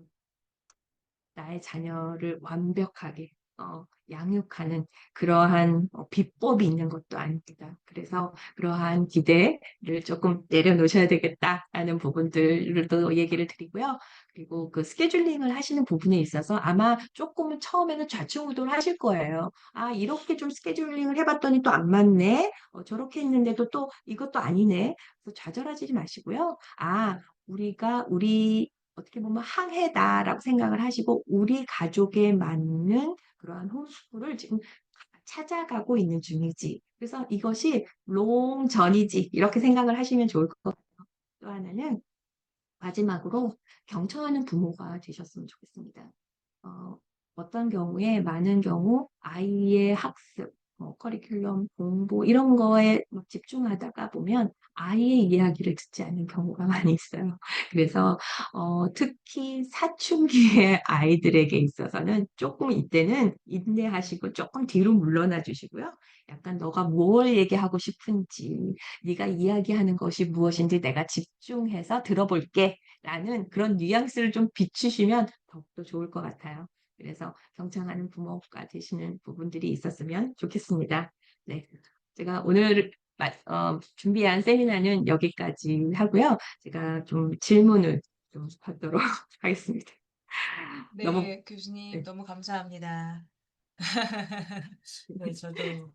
나의 자녀를 완벽하게 양육하는 그러한 비법이 있는 것도 아닙니다. 그래서 그러한 기대를 조금 내려놓으셔야 되겠다라는 부분들을 또 얘기를 드리고요. 그리고 그 스케줄링을 하시는 부분에 있어서 아마 조금은 처음에는 좌충우돌 하실 거예요. 이렇게 좀 스케줄링을 해봤더니 또 안 맞네. 저렇게 했는데도 또 이것도 아니네. 그래서 좌절하지 마시고요. 우리 어떻게 보면 항해다라고 생각을 하시고 우리 가족에 맞는 그러한 홈스쿨을 지금 찾아가고 있는 중이지. 그래서 이것이 롱전이지. 이렇게 생각을 하시면 좋을 것 같아요. 또 하나는 마지막으로 경청하는 부모가 되셨으면 좋겠습니다. 어, 어떤 경우에 많은 경우 아이의 학습, 커리큘럼, 공부 이런 거에 막 집중하다가 보면 아이의 이야기를 듣지 않는 경우가 많이 있어요. 그래서 특히 사춘기의 아이들에게 있어서는 조금 이때는 인내하시고 조금 뒤로 물러나 주시고요. 약간 너가 뭘 얘기하고 싶은지, 네가 이야기하는 것이 무엇인지 내가 집중해서 들어볼게. 라는 그런 뉘앙스를 좀 비추시면 더욱더 좋을 것 같아요. 그래서 경청하는 부모가 되시는 부분들이 있었으면 좋겠습니다. 네. 제가 오늘 준비한 세미나는 여기까지 하고요. 제가 좀 질문을 좀 받도록 하겠습니다. 너무, 네, 교수님 네. 너무 감사합니다. 네, 저도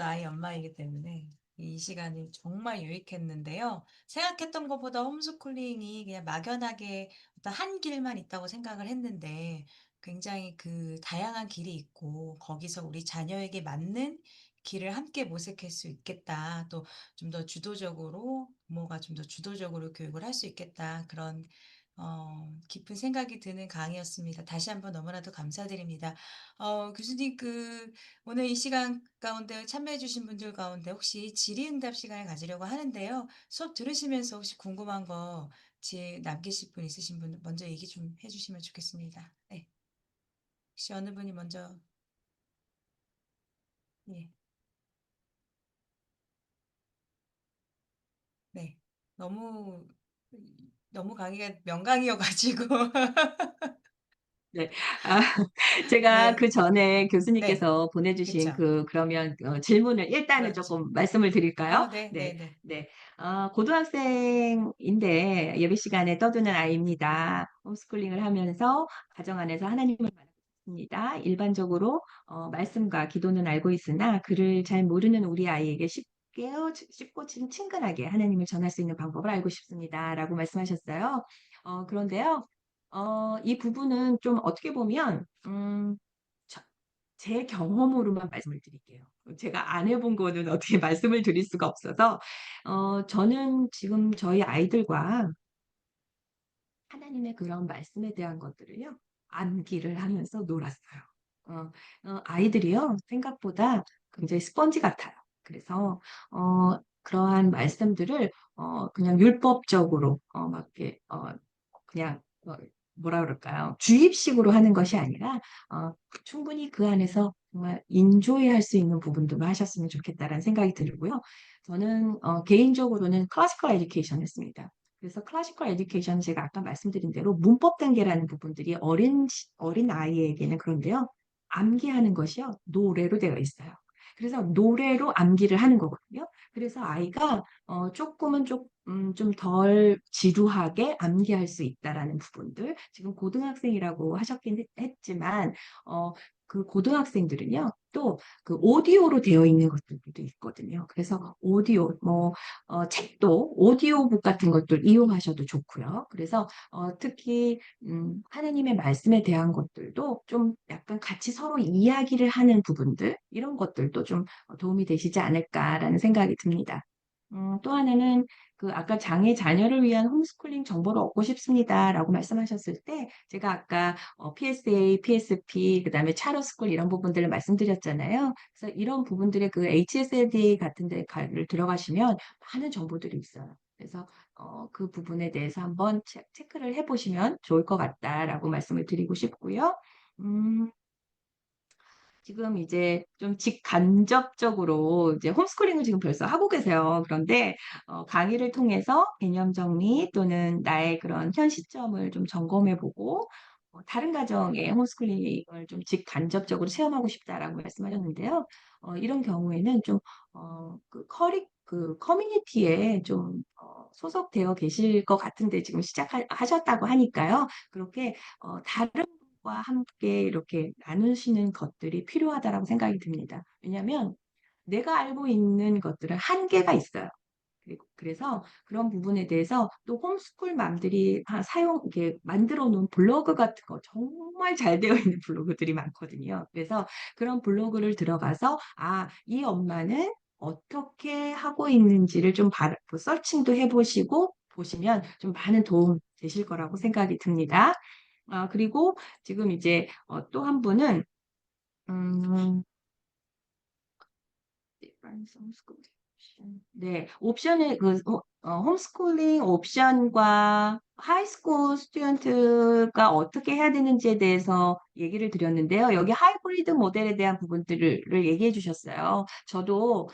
아이 엄마이기 때문에 이 시간이 정말 유익했는데요. 생각했던 것보다 홈스쿨링이 그냥 막연하게 어떤 한 길만 있다고 생각을 했는데 굉장히 그 다양한 길이 있고 거기서 우리 자녀에게 맞는 길을 함께 모색할 수 있겠다. 또 좀 더 주도적으로 부모가 좀 더 주도적으로 교육을 할 수 있겠다. 그런 깊은 생각이 드는 강의였습니다. 다시 한번 너무나도 감사드립니다. 교수님 오늘 이 시간 가운데 참여해 주신 분들 가운데 혹시 질의응답 시간을 가지려고 하는데요. 수업 들으시면서 혹시 궁금한 거 남기실 분 있으신 분 먼저 얘기 좀 해주시면 좋겠습니다. 네. 혹시 어느 분이 먼저, 예, 네. 너무, 너무 강의가 명강이어가지고. 네. 아, 제가 네, 그 전에 네, 교수님께서 보내주신 그쵸. 그러면 질문을 일단은 그렇죠. 조금 말씀을 드릴까요? 네, 네, 네, 네. 네. 고등학생인데 예배 시간에 떠드는 아이입니다. 홈스쿨링을 하면서 가정 안에서 하나님을 만났습니다. 일반적으로 말씀과 기도는 알고 있으나 그를 잘 모르는 우리 아이에게 쉽고 친근하게 하나님을 전할 수 있는 방법을 알고 싶습니다. 라고 말씀하셨어요. 그런데요. 이 부분은 좀 어떻게 보면, 저- 제 경험으로만 말씀을 드릴게요. 제가 안 해본 거는 어떻게 말씀을 드릴 수가 없어서, 저는 지금 저희 아이들과 하나님의 그런 말씀에 대한 것들을요, 암기를 하면서 놀았어요. 어, 아이들이요, 생각보다 굉장히 스펀지 같아요. 그래서, 그러한 말씀들을, 그냥 율법적으로, 막 이렇게, 그냥, 뭐라 그럴까요? 주입식으로 하는 것이 아니라, 충분히 그 안에서 정말 인조이 할 수 있는 부분도 하셨으면 좋겠다라는 생각이 들고요. 저는, 개인적으로는 클래시컬 에듀케이션 했습니다. 그래서 클래시컬 에듀케이션은 제가 아까 말씀드린 대로 문법 단계라는 부분들이 어린 아이에게는 그런데요. 암기하는 것이요. 노래로 되어 있어요. 그래서 노래로 암기를 하는 거거든요. 그래서 아이가 조금은 좀 덜 지루하게 암기할 수 있다라는 부분들. 지금 고등학생이라고 하셨긴 했지만 그 고등학생들은요. 또 그 오디오로 되어 있는 것들도 있거든요. 그래서 오디오 책도 오디오북 같은 것들 이용하셔도 좋고요. 그래서 특히 하느님의 말씀에 대한 것들도 좀 약간 같이 서로 이야기를 하는 부분들 이런 것들도 좀 도움이 되시지 않을까라는 생각이 듭니다. 또 하나는 그 아까 장애 자녀를 위한 홈스쿨링 정보를 얻고 싶습니다라고 말씀하셨을 때 제가 아까 PSA, PSP, 그다음에 차로스쿨 이런 부분들을 말씀드렸잖아요. 그래서 이런 부분들의 그 HSLD 같은 데를 들어가시면 많은 정보들이 있어요. 그래서 그 부분에 대해서 한번 체크를 해 보시면 좋을 것 같다라고 말씀을 드리고 싶고요. 음 지금 이제 좀 직간접적으로 이제 홈스쿨링을 지금 벌써 하고 계세요. 그런데 강의를 통해서 개념 정리 또는 나의 그런 현 시점을 좀 점검해 보고 다른 가정의 홈스쿨링을 좀 직간접적으로 체험하고 싶다라고 말씀하셨는데요. 이런 경우에는 좀 그 커뮤니티에 좀 소속되어 계실 것 같은데 지금 하셨다고 하니까요. 그렇게 다른 과 함께 이렇게 나누시는 것들이 필요하다라고 생각이 듭니다. 왜냐하면 내가 알고 있는 것들은 한계가 있어요. 그리고 그래서 그런 부분에 대해서 또 홈스쿨 맘들이 이렇게 만들어 놓은 블로그 같은 거 정말 잘 되어 있는 블로그들이 많거든요. 그래서 그런 블로그를 들어가서 이 엄마는 어떻게 하고 있는지를 좀 서칭도 해 보시고 보시면 좀 많은 도움 되실 거라고 생각이 듭니다. 그리고 지금 이제 또 한 분은 음 디퍼런스 홈스쿨링 옵션. 네. 옵션의 홈스쿨링 옵션과 하이스쿨 스튜던트가 어떻게 해야 되는지에 대해서 얘기를 드렸는데요. 여기 하이브리드 모델에 대한 부분들을 얘기해 주셨어요. 저도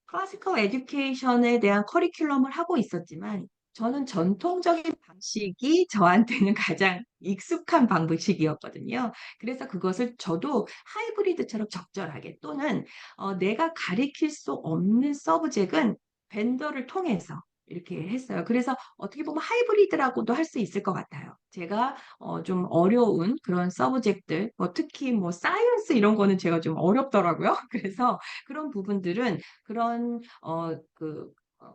클래시컬 에듀케이션에 대한 커리큘럼을 하고 있었지만 저는 전통적인 방식이 저한테는 가장 익숙한 방식이었거든요. 그래서 그것을 저도 하이브리드처럼 적절하게 또는 내가 가리킬 수 없는 서브젝트는 벤더를 통해서 이렇게 했어요. 그래서 어떻게 보면 하이브리드라고도 할 수 있을 것 같아요. 제가 좀 어려운 그런 서브젝트들 특히 뭐 사이언스 이런 거는 제가 좀 어렵더라고요. 그래서 그런 부분들은 그런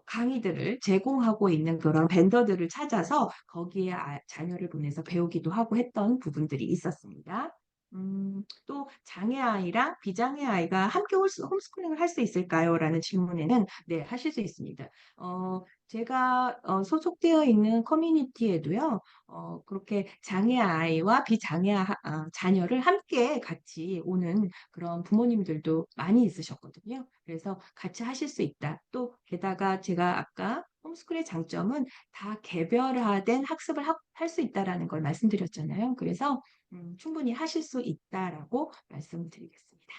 강의들을 제공하고 있는 그런 벤더들을 찾아서 거기에 자녀를 보내서 배우기도 하고 했던 부분들이 있었습니다. 또 장애 아이랑 비장애 아이가 함께 홈스쿨링을 할 수 있을까요? 라는 질문에는 네, 하실 수 있습니다. 제가 소속되어 있는 커뮤니티에도요. 그렇게 장애 아이와 비장애 자녀를 함께 같이 오는 그런 부모님들도 많이 있으셨거든요. 그래서 같이 하실 수 있다. 또 게다가 제가 아까 홈스쿨의 장점은 다 개별화된 학습을 할 수 있다라는 걸 말씀드렸잖아요. 그래서 충분히 하실 수 있다라고 말씀드리겠습니다.